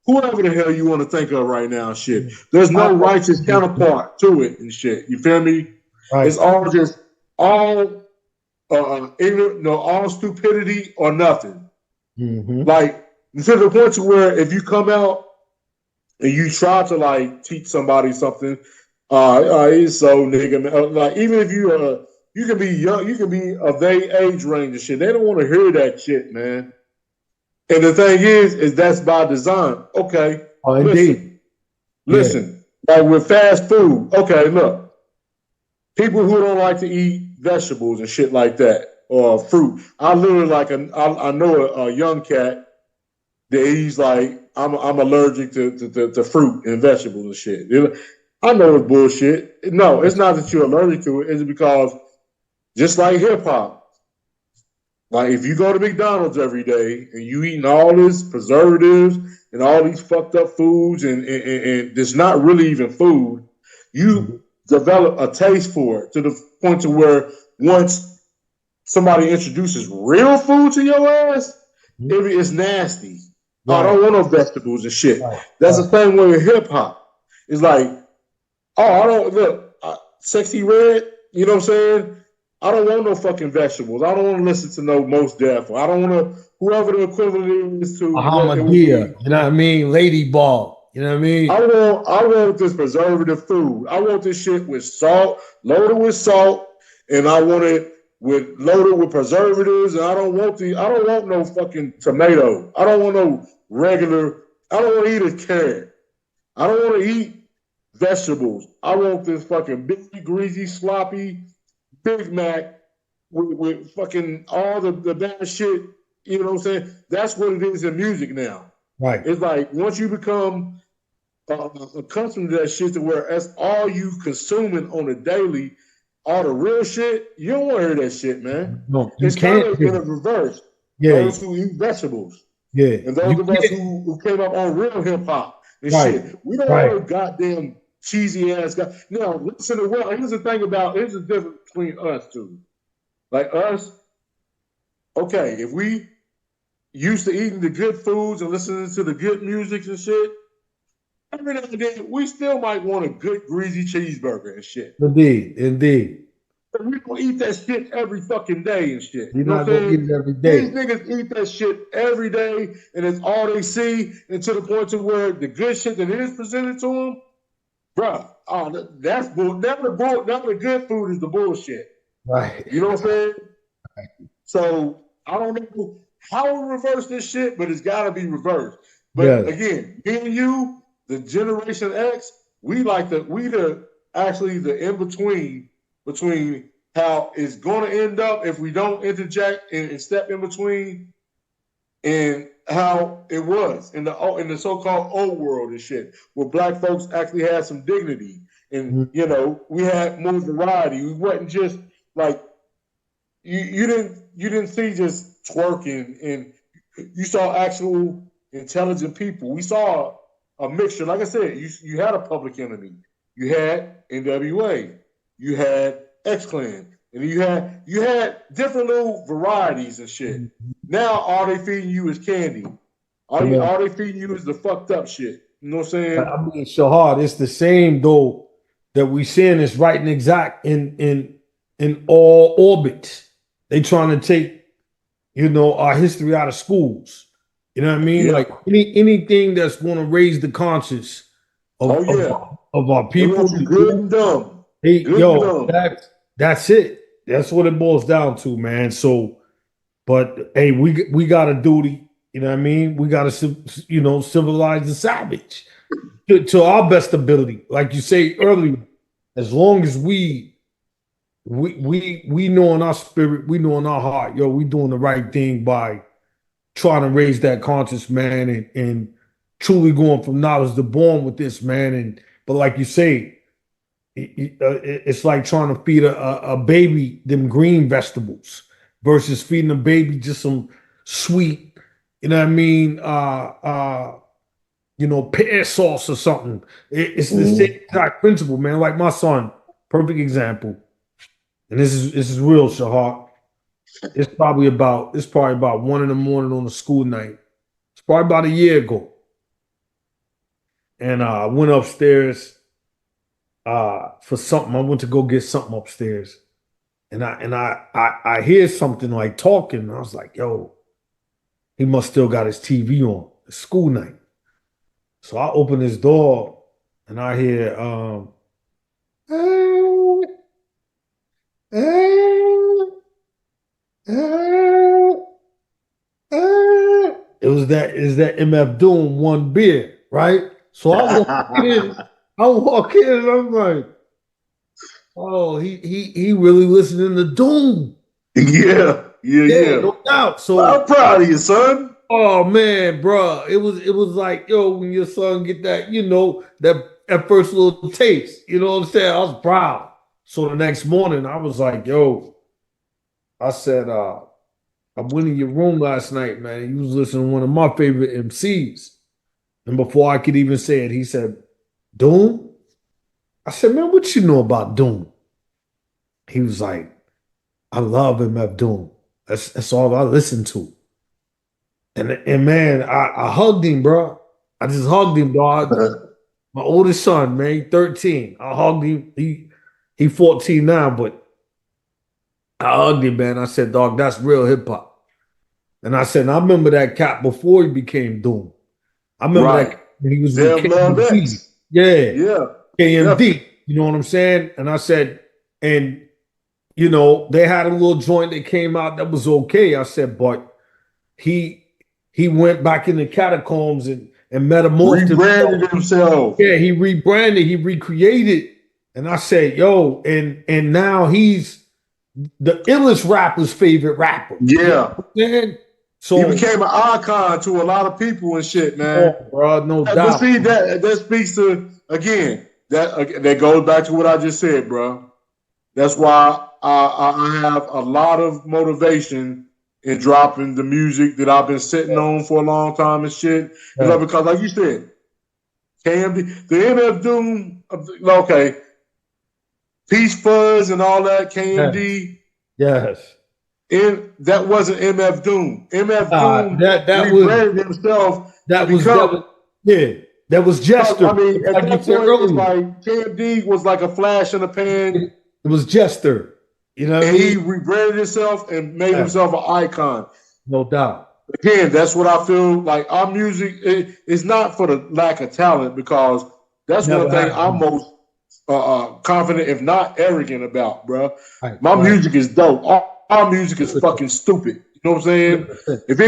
Speaker 2: whoever the hell you want to think of right now, shit. There's no righteous counterpart to it and shit. You feel me? Right. It's all just all ignorant, no, all stupidity or nothing. Mm-hmm. Like to the point to where if you come out and you try to like teach somebody something, it's so nigga, man. Like even if you can be young, you can be of their age range and shit. They don't want to hear that shit, man. And the thing is that's by design. Okay, listen. Like with fast food. Okay, look, people who don't like to eat vegetables and shit like that or fruit. I literally I know a young cat that he's like, I'm allergic to fruit and vegetables and shit. I know it's bullshit. No, it's not that you're allergic to it. It's because just like hip hop, like if you go to McDonald's every day and you eating all this preservatives and all these fucked up foods and it's not really even food, you develop a taste for it to the point to where once somebody introduces real food to your ass, it's nasty. Right. I don't want no vegetables and shit. Right. That's the same way with hip hop. It's like, I don't look Sexy Red. You know what I'm saying? I don't want no fucking vegetables. I don't want to listen to no Mos Def. I don't want to whoever the equivalent is to
Speaker 1: Ahmadiyya. You know what I mean? Lady Ball. You know what I mean?
Speaker 2: I want this preservative food. I want this shit with salt, loaded with salt, and I want it loaded with preservatives. And I don't want no fucking tomato. I don't want no regular. I don't want to eat a carrot. I don't want to eat vegetables. I want this fucking big, greasy, sloppy Big Mac with fucking all the bad shit. You know what I'm saying? That's what it is in music now.
Speaker 1: Right.
Speaker 2: It's like once you become accustomed to that shit to where that's all you consuming on a daily, all the real shit, you don't want to hear that shit, man.
Speaker 1: No,
Speaker 2: it's kind of in a reverse.
Speaker 1: Yeah.
Speaker 2: Those who eat vegetables.
Speaker 1: Yeah.
Speaker 2: And those of us who came up on real hip hop and shit. We don't want to goddamn cheesy ass guy. No, listen to what here's the difference between us two. Like us, okay, if we used to eating the good foods and listening to the good music and shit, every now and then we still might want a good greasy cheeseburger and shit.
Speaker 1: Indeed.
Speaker 2: But we don't eat that shit every fucking day and shit.
Speaker 1: You're not gonna eat it every day.
Speaker 2: These niggas eat that shit every day, and it's all they see, and to the point to where the good shit that is presented to them, bruh, that's bull. Never the good food is the bullshit.
Speaker 1: Right.
Speaker 2: You know what I'm saying? Right. So I don't know how we reverse this shit, but it's got to be reversed. But again, me and you, the Generation X, we actually the in between how it's going to end up if we don't interject and step in between, and how it was in the so-called old world and shit, where black folks actually had some dignity, and you know we had more variety. We wasn't just like you didn't see just twerking, and you saw actual intelligent people. We saw a mixture. Like I said, you had a Public Enemy, you had NWA, you had X-Clan, and you had different little varieties and shit. Now all they feeding you is candy. All they feeding you is the fucked up shit. You know what I'm saying?
Speaker 1: I mean, Shahad, it's the same though that we seeing is right and exact in all orbits. They trying to take, our history out of schools. You know what I mean? Yeah. Like anything that's going to raise the conscience of our people.
Speaker 2: Good and dumb.
Speaker 1: Hey, that's it. That's what it boils down to, man. So, but hey, we got a duty. You know what I mean? We got to, civilize the savage to our best ability. Like you say earlier, as long as we know in our spirit, we know in our heart, we doing the right thing by trying to raise that conscience, man, and truly going from knowledge to born with this, man. But like you say, it's like trying to feed a baby them green vegetables versus feeding a baby just some sweet, pear sauce or something. It's the same exact principle, man. Like my son, perfect example. And this is real, Shahar. It's probably about 1 a.m. on a school night. It's probably about a year ago. And I went upstairs for something. I went to go get something upstairs. And I hear something like talking. And I was like, yo, he must still got his TV on. It's school night. So I open his door and I hear "Eh, eh, eh, eh." It was that MF Doom one beer, right? So I walk in and I'm like, oh, he really listening to Doom.
Speaker 2: Yeah.
Speaker 1: No doubt. So
Speaker 2: I'm proud of you, son.
Speaker 1: oh man, bro, it was like, yo, when your son get that, that first little taste, you know what I'm saying? I was proud. So the next morning, I was like, yo, I said, I went in your room last night, man. You was listening to one of my favorite MCs. And before I could even say it, he said, Doom? I said, man, what you know about Doom? He was like, I love MF Doom. That's all I listen to. And man, I hugged him, bro. I just hugged him, dog. My oldest son, man, he 13. I hugged him. He 14 now, but I hugged him, man. I said, dog, that's real hip hop. And I said, and I remember that cat before he became Doom. I remember that cat when he was with KMD. Yeah. KMD. You know what I'm saying? And I said, and they had a little joint that came out that was okay. I said, but he went back in the catacombs and metamorphed
Speaker 2: himself.
Speaker 1: Yeah, he rebranded, he recreated. And I said, yo, and now he's the illest rapper's favorite rapper.
Speaker 2: Yeah.
Speaker 1: So
Speaker 2: he became an icon to a lot of people and shit, man.
Speaker 1: Oh, bro, no doubt.
Speaker 2: But see, that speaks to, again, that goes back to what I just said, bro. That's why I have a lot of motivation in dropping the music that I've been sitting on for a long time and shit. Yeah. Because like you said, KMD, the MF Doom, okay, Peach Fuzz and all that, KMD.
Speaker 1: Yes.
Speaker 2: And that wasn't MF Doom. MF Doom
Speaker 1: that
Speaker 2: was himself.
Speaker 1: That was Jester.
Speaker 2: I mean, at that point, it's like KMD was like a flash in the pan.
Speaker 1: It was Jester. You know what I mean?
Speaker 2: He rebranded himself and made himself an icon.
Speaker 1: No doubt.
Speaker 2: Again, that's what I feel like. Our music is not for the lack of talent, because that's one thing I'm most confident, if not arrogant, about, bro. My music is dope. Our music is fucking stupid. You know what I'm saying? If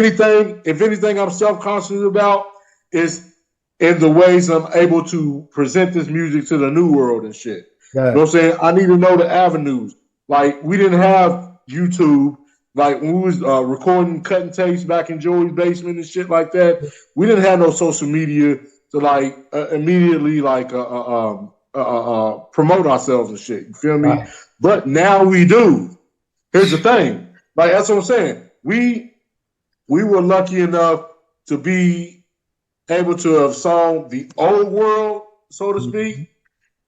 Speaker 2: anything I'm self-conscious about is in the ways I'm able to present this music to the new world and shit. You know what I'm saying? I need to know the avenues. Like, we didn't have YouTube. Like, when we was recording, cutting tapes back in Joey's basement and shit like that, we didn't have no social media to, like, immediately, like, promote ourselves and shit. You feel me? Right. But now we do. Here's the thing. Like, that's what I'm saying. We were lucky enough to be able to have sung the old world, so to speak,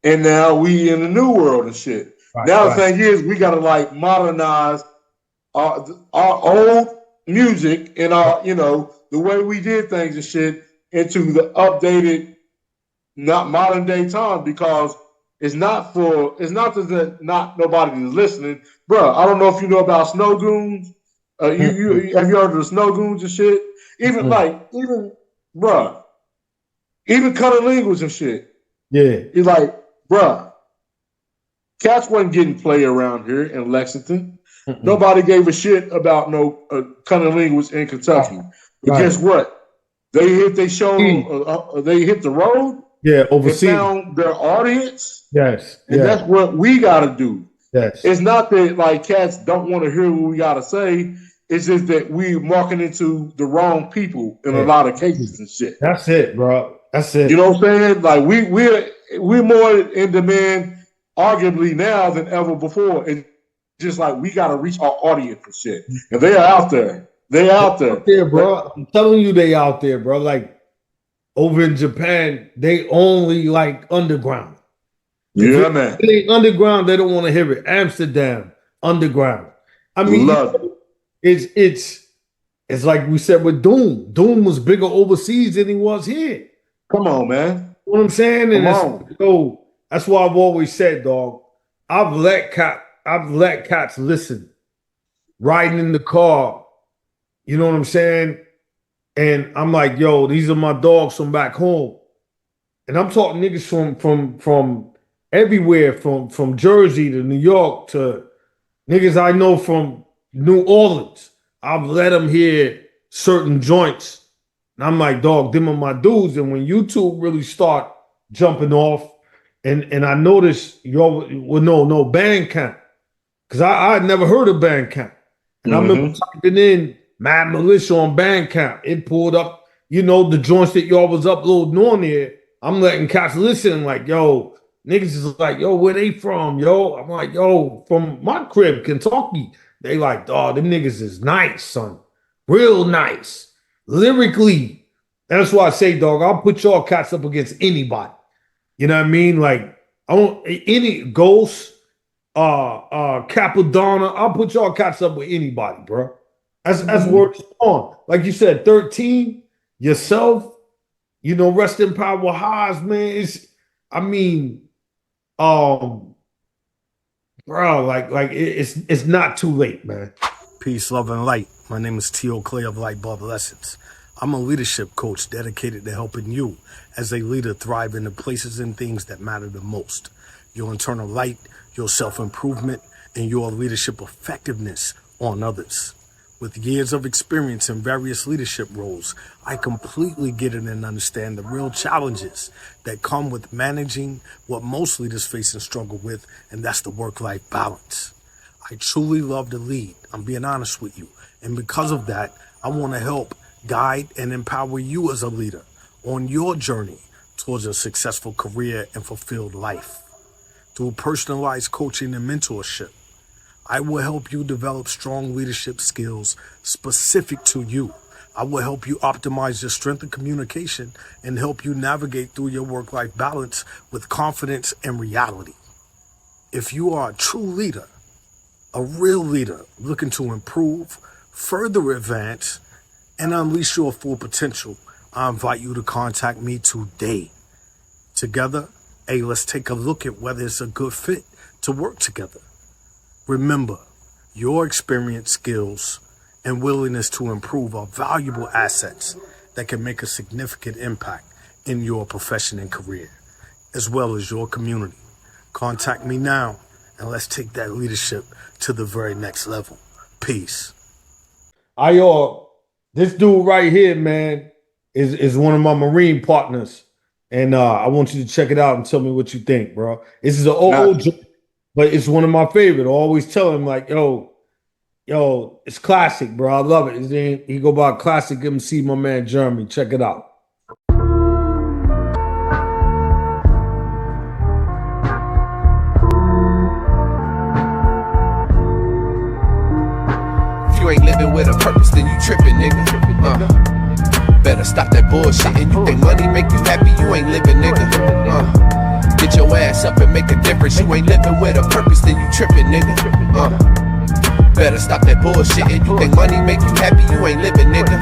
Speaker 2: and now we in the new world and shit. Right, now the thing is, we gotta like modernize our old music and our, the way we did things and shit into the updated, not modern day times, because it's not that not nobody is listening, bro. I don't know if you know about Snow Goons. You have you heard of the Snow Goons and shit? Even Cunnilingus and shit.
Speaker 1: Yeah,
Speaker 2: you're like, bruh. Cats wasn't getting play around here in Lexington. Nobody gave a shit about no Cunnilingus in Kentucky. But guess what? They hit their show. They hit the road.
Speaker 1: Yeah, overseas.
Speaker 2: And found their audience.
Speaker 1: Yes.
Speaker 2: And that's what we got to do.
Speaker 1: Yes.
Speaker 2: It's not that like cats don't want to hear what we got to say. It's just that we marketing to the wrong people in a lot of cases and shit.
Speaker 1: That's it, bro. That's it.
Speaker 2: You know what I'm saying? Like we're more in demand, arguably now than ever before. And just like we got to reach our audience and shit. And they are out there. They out there,
Speaker 1: bro. I'm telling you, they out there, bro. Like over in Japan, they only like underground.
Speaker 2: Yeah, man.
Speaker 1: If it ain't underground, they don't want to hear it. Amsterdam, underground. I mean, it's like we said with Doom. Doom was bigger overseas than he was here.
Speaker 2: Come on, man.
Speaker 1: You know what I'm saying? And
Speaker 2: Come
Speaker 1: that's why I've always said, dog, I've let cats listen. Riding in the car, you know what I'm saying? And I'm like, yo, these are my dogs from back home. And I'm talking niggas from everywhere, from Jersey to New York to niggas I know from New Orleans. I've let them hear certain joints. And I'm like, dog, them are my dudes. And when YouTube really start jumping off, and I noticed y'all, well, no Bandcamp. Because I had never heard of Bandcamp. And I remember typing in Mad Militia on Bandcamp. It pulled up, the joints that y'all was uploading on there. I'm letting cats listen like, yo, niggas is like, yo, where they from, yo? I'm like, yo, from my crib, Kentucky. They like, dog, them niggas is nice, son. Real nice. Lyrically. That's why I say, dog, I'll put y'all cats up against anybody. You know what I mean? Like, I don't, any Ghost, Capadonna, I'll put y'all cats up with anybody, bro. That's word on. Like you said, 13, yourself, rest in power highs, man. Bro, it's not too late, man.
Speaker 3: Peace, love, and light. My name is T.O. Clay of Light Bulb Lessons. I'm a leadership coach dedicated to helping you as a leader thrive in the places and things that matter the most. Your internal light, your self-improvement, and your leadership effectiveness on others. With years of experience in various leadership roles, I completely get it and understand the real challenges that come with managing what most leaders face and struggle with, and that's the work-life balance. I truly love to lead. I'm being honest with you. And because of that, I want to help guide and empower you as a leader on your journey towards a successful career and fulfilled life. Through personalized coaching and mentorship, I will help you develop strong leadership skills specific to you. I will help you optimize your strength of communication and help you navigate through your work-life balance with confidence and reality. If you are a true leader, a real leader looking to improve, further advance, and unleash your full potential, I invite you to contact me today. Together, let's take a look at whether it's a good fit to work together. Remember, your experience, skills, and willingness to improve are valuable assets that can make a significant impact in your profession and career, as well as your community. Contact me now, and let's take that leadership to the very next level. Peace.
Speaker 1: This dude right here, man, is one of my Marine partners. And I want you to check it out and tell me what you think, bro. This is an old joke, but it's one of my favorite. I always tell him, like, yo, it's classic, bro. I love it. He go by Classic MC, my man Jeremy. Check it out.
Speaker 4: If you ain't living with a purpose, then you tripping, nigga. Better stop that bullshit. And you think money make you happy, you ain't living, nigga. Get your ass up and make a difference. You ain't living with a purpose, then you tripping, nigga. Better stop that bullshit. And you think money make you happy, you ain't living, nigga.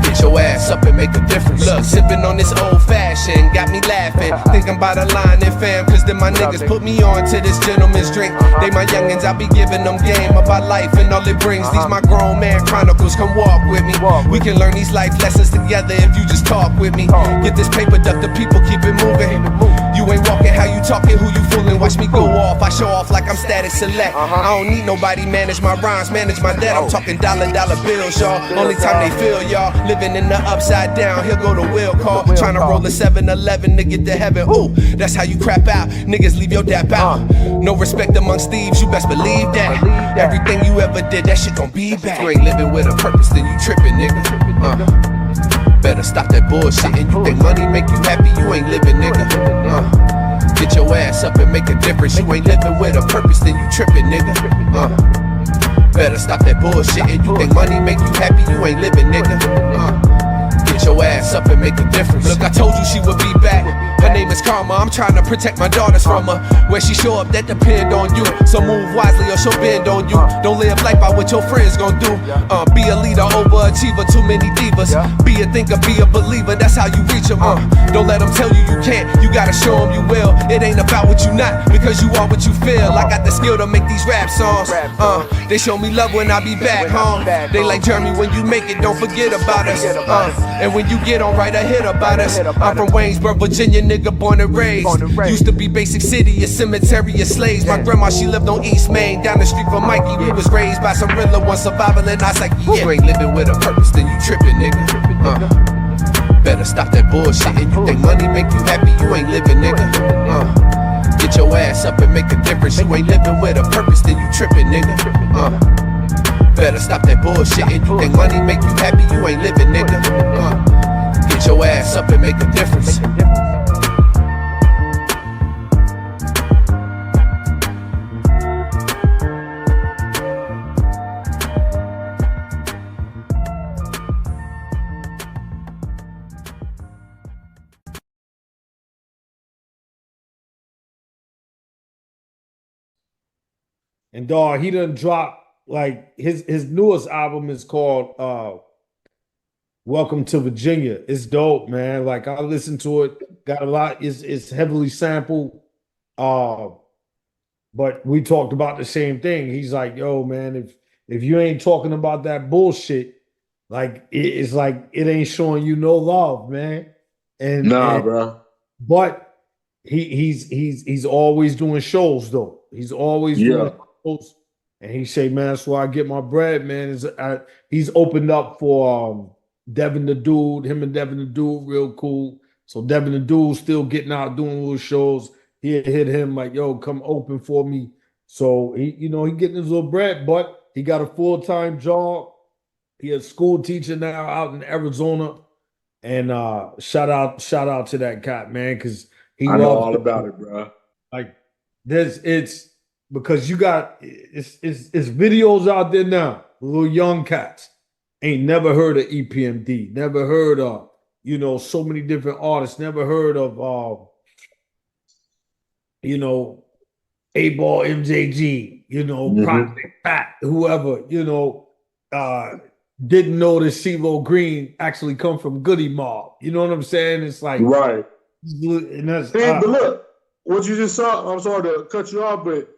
Speaker 4: Get your ass up and make a difference. Look, sipping on this old fashioned got me laughing. Thinking about a line in fam, cause then my niggas put me on to this gentleman's drink. They my youngins, I be giving them game about life and all it brings. These my grown man chronicles, come walk with me. We can learn these life lessons together if you just talk with me. Get this paper, duck the people, keep it moving. You ain't walking, how you talking, who you fooling? Watch me go off, I show off like I'm Static Select. I don't need nobody manage my rhymes, manage my debt. I'm talking dollar bills, y'all. Only time they feel y'all. Living in the upside down, he'll go to will call. Tryna roll a 7-Eleven to get to heaven. Ooh, that's how you crap out. Niggas leave your dap out. No respect amongst thieves, you best believe that. Everything you ever did, that shit gon' be back. If you ain't living with a purpose, then you tripping, nigga. Better stop that bullshit. And you think money make you happy, you ain't living, nigga. Get your ass up and make a difference. You ain't living with a purpose, then you tripping, nigga. Better stop that bullshit. And you think money make you happy, you ain't living, nigga. Get Get your ass up and make a difference. Look, I told you she would be back. Her name is Karma. I'm trying to protect my daughters from her. Where she show up, that depend on you. So move wisely or she'll bend on you. Don't live life by what your friends gon' do. Be a leader, overachiever, too many divas. Be a thinker, be a believer, that's how you reach them. Don't let them tell you you can't, you gotta show them you will. It ain't about what you not, because you are what you feel. I got the skill to make these rap songs. They show me love when I be back home. They like, Jeremy, when you make it, don't forget about us. And when you get on, write a hit about us. I'm from Waynesburg, Virginia, nigga, born and raised. Used to be Basic City, a cemetery of slaves. My grandma, she lived on East Main, down the street from Mikey. We was raised by some real one, survival in our psyche. You ain't living with a purpose, then you tripping, nigga. Better stop that bullshit. And you think money make you happy, you ain't living, nigga. Get your ass up and make a difference. You ain't living with a purpose, then you tripping, nigga. Better stop that bullshit. And you think money make you happy, you ain't living, nigga. Get your ass up and make a difference.
Speaker 1: And dog, he done dropped like his newest album is called Welcome to Virginia. It's dope, man. Like I listened to it, got a lot, it's heavily sampled. But we talked about the same thing. He's like, yo, man, if you ain't talking about that bullshit, like it's like it ain't showing you no love, man. And
Speaker 2: bro.
Speaker 1: But he's always doing shows though. He's always doing shows. And he say, man, that's where I get my bread, man. He's opened up for Devin the Dude. Him and Devin the Dude, real cool. So Devin the Dude still getting out doing little shows. He hit him like, yo, come open for me. So he getting his little bread, but he got a full-time job. He a school teacher now out in Arizona. And shout out to that cat, man, because
Speaker 2: I know all about it, bro.
Speaker 1: Like it's because you got it's videos out there now. Little young cats ain't never heard of EPMD, never heard of so many different artists, never heard of A-Ball, MJG, Project Pat, whoever, didn't know that CeeLo Green actually come from Goody Mob. You know what I'm saying? It's like
Speaker 2: right.
Speaker 1: And that's
Speaker 2: but look, what you just saw, I'm sorry to cut you off, but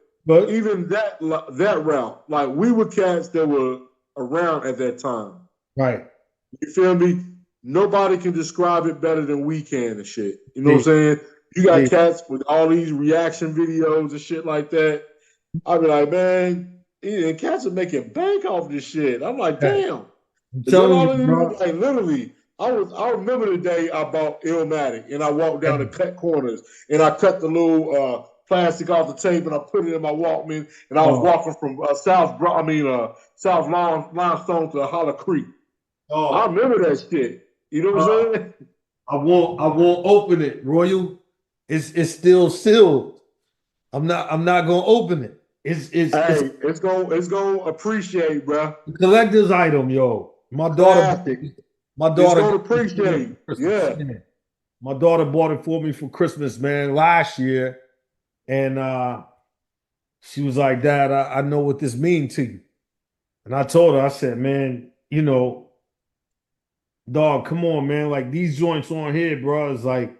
Speaker 2: even that route, like we were cats that were around at that time.
Speaker 1: Right.
Speaker 2: You feel me? Nobody can describe it better than we can and shit. You know what I'm saying? You got cats with all these reaction videos and shit like that. I be like, man, and cats are making bank off this shit. I'm like, damn. Is that all you, like literally, I remember the day I bought Illmatic and I walked down the cut corners and I cut the little plastic off the tape and I put it in my Walkman and I was walking from South Limestone to Hollow Creek. I remember that shit. You know what I'm saying?
Speaker 1: I won't open it, Royal. It's still sealed. I'm not gonna open it. It's
Speaker 2: gonna appreciate, bro.
Speaker 1: Collector's item, yo. My daughter.
Speaker 2: It's gonna appreciate. Yeah.
Speaker 1: My daughter bought it for me for Christmas, man, last year, and she was like, "Dad, I know what this means to you." And I told her, I said, "Man, dog, come on, man. Like these joints on here, bro, is like."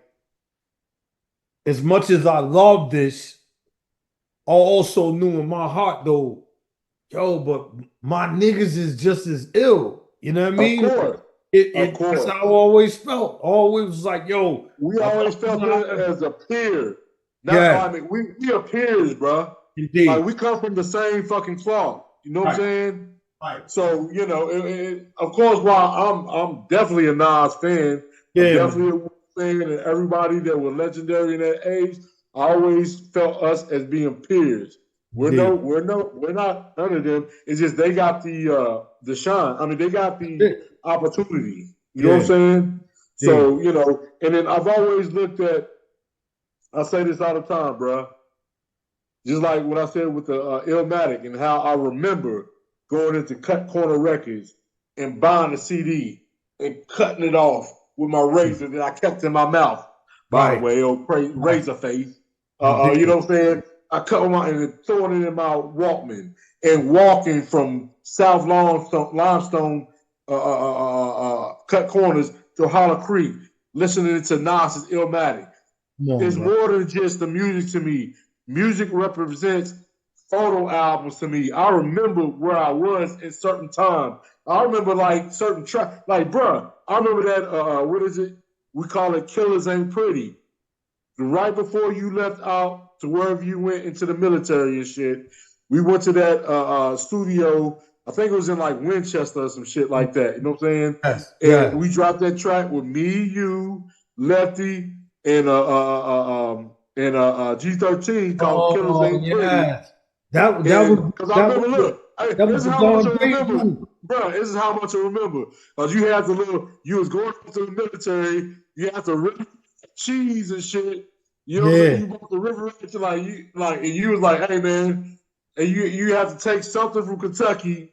Speaker 1: As much as I love this, I also knew in my heart, though, but my niggas is just as ill. You know what I mean?
Speaker 2: Of course.
Speaker 1: That's how I always felt. Always was like, yo.
Speaker 2: We always felt it as a peer. I mean, we are peers, bro.
Speaker 1: Indeed.
Speaker 2: Like, we come from the same fucking cloth. You know what I'm saying?
Speaker 1: Right.
Speaker 2: So, of course, while I'm definitely a Nas fan, I'm definitely a fan, and everybody that was legendary in that age, I always felt us as being peers. We're not none of them. It's just they got the shine. I mean, they got the opportunity. You know what I'm saying? So, and then I've always looked at, I say this all the time, bro. Just like what I said with the Illmatic and how I remember going into Cut Corner Records and buying a CD and cutting it off with my razor that I kept in my mouth. By the way, razor face. You know what I'm saying? I cut them out and throwing it in my Walkman and walking from South Limestone cut corners to Hollow Creek, listening to Nas's Illmatic. It's more than just the music to me. Music represents photo albums to me. I remember where I was in certain time. I remember like certain track, like bruh, I remember that what is it? We call it Killers Ain't Pretty. Right before you left out to wherever you went into the military and shit, we went to that studio. I think it was in like Winchester or some shit like that. You know what I'm saying?
Speaker 1: Yes.
Speaker 2: And we dropped that track with me, you, Lefty, and G13 called Killers Ain't Pretty.
Speaker 1: That was
Speaker 2: because I remember. Look, this is how much I remember, bro. This is how much I remember. Because you had you was going to the military. You had to rip cheese and shit. You know what I'm saying? You bought the river and you was like, hey man, and you have to take something from Kentucky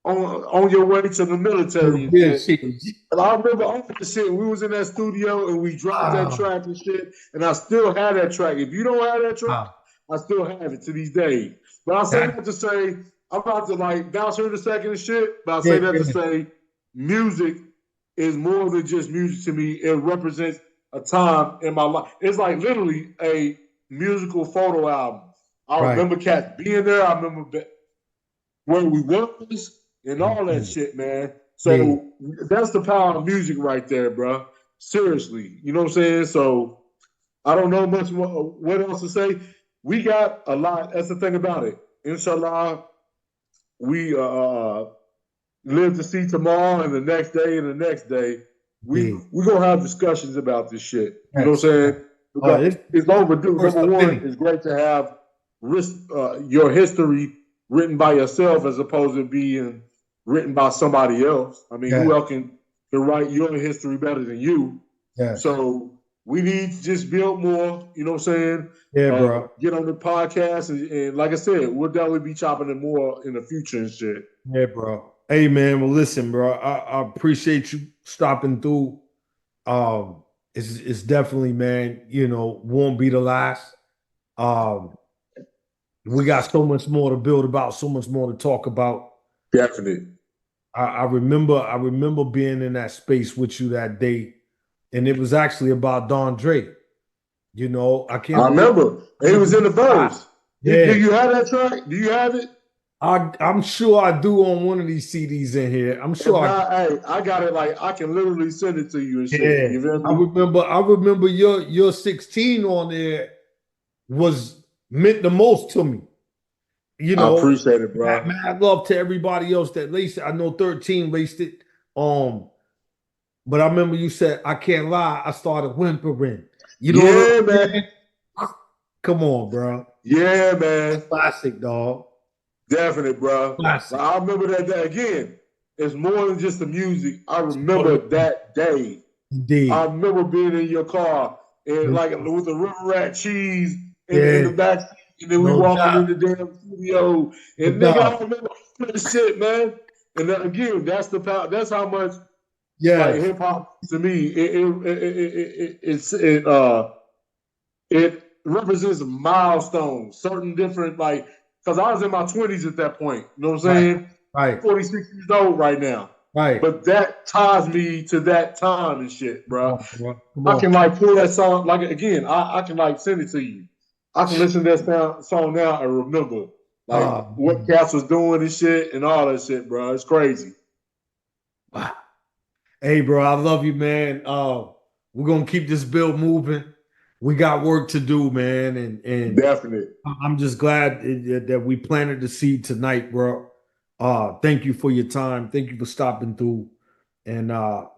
Speaker 2: on your way to the military. And I remember all the shit. We was in that studio and we dropped that track and shit. And I still have that track. If you don't have that track, I still have it to these days. But I say that to say, I'm about to like bounce here in a second and shit. But I say that to say, music is more than just music to me. It represents a time in my life. It's like literally a musical photo album. I remember cats being there. I remember where we was and all that shit, man. So that's the power of music right there, bro. Seriously. You know what I'm saying? So I don't know much more, what else to say. We got a lot. That's the thing about it. Inshallah, we live to see tomorrow and the next day and the next day. We're going to have discussions about this shit. You know what I'm saying? It's overdue. Number one, it's great to have your history written by yourself as opposed to being written by somebody else. I mean, who else can write your history better than you? So we need to just build more, you know what I'm saying?
Speaker 1: Bro.
Speaker 2: Get on the podcast. And like I said, we'll definitely be chopping it more in the future and shit.
Speaker 1: Yeah, bro. Hey, man. Well, listen, bro. I appreciate you stopping through. It's definitely, man, you know, won't be the last. We got so much more to build about, so much more to talk about.
Speaker 2: Definitely.
Speaker 1: I remember being in that space with you that day, and it was actually about Don Drake. You know, I
Speaker 2: remember. It was in the verse. Yeah. Do you have that track? Do you have it?
Speaker 1: I'm sure I do on one of these CDs in here. I'm sure.
Speaker 2: I got it. Like I can literally send it to you and shit.
Speaker 1: Yeah.
Speaker 2: You feel me?
Speaker 1: I remember your 16 on there was meant the most to me. You know,
Speaker 2: I appreciate it, bro.
Speaker 1: Mad love to everybody else that laced it. I know 13 laced it. But I remember you said, I can't lie, I started whimpering. You know
Speaker 2: man.
Speaker 1: Come on, bro.
Speaker 2: Yeah, man.
Speaker 1: Classic, dog.
Speaker 2: Definite, bro.
Speaker 1: Classic.
Speaker 2: I remember that day. Again, it's more than just the music. I remember that day.
Speaker 1: Indeed.
Speaker 2: I remember being in your car and like with the River Rat cheese in the back seat. And then we walking in the damn studio. And nigga, I remember the shit, man. And then, again, that's the power. That's how much like hip hop to me. It represents milestones, certain different like. Because I was in my 20s at that point. You know what I'm saying?
Speaker 1: Right.
Speaker 2: 46 years old right now.
Speaker 1: Right.
Speaker 2: But that ties me to that time and shit, bro. I can like pull that song. Like again, I can like send it to you. I can listen to that song now and remember like what Cass was doing and shit and all that shit, bro. It's crazy.
Speaker 1: Wow. Hey, bro, I love you, man. We're gonna keep this build moving. We got work to do, man, and
Speaker 2: definitely.
Speaker 1: I'm just glad that we planted the seed tonight, bro. Thank you for your time. Thank you for stopping through, and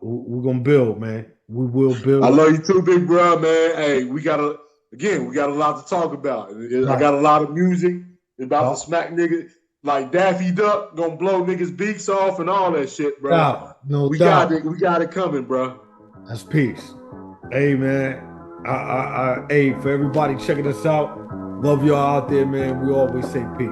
Speaker 1: we're gonna build, man. We will build.
Speaker 2: I love you too, big bro, man. Hey, we got a lot to talk about. I got a lot of music about to smack niggas like Daffy Duck, gonna blow niggas' beaks off and all that shit, bro. We got it coming, bro.
Speaker 1: That's peace. Hey, man. Hey, for everybody checking us out, love y'all out there, man. We always say peace.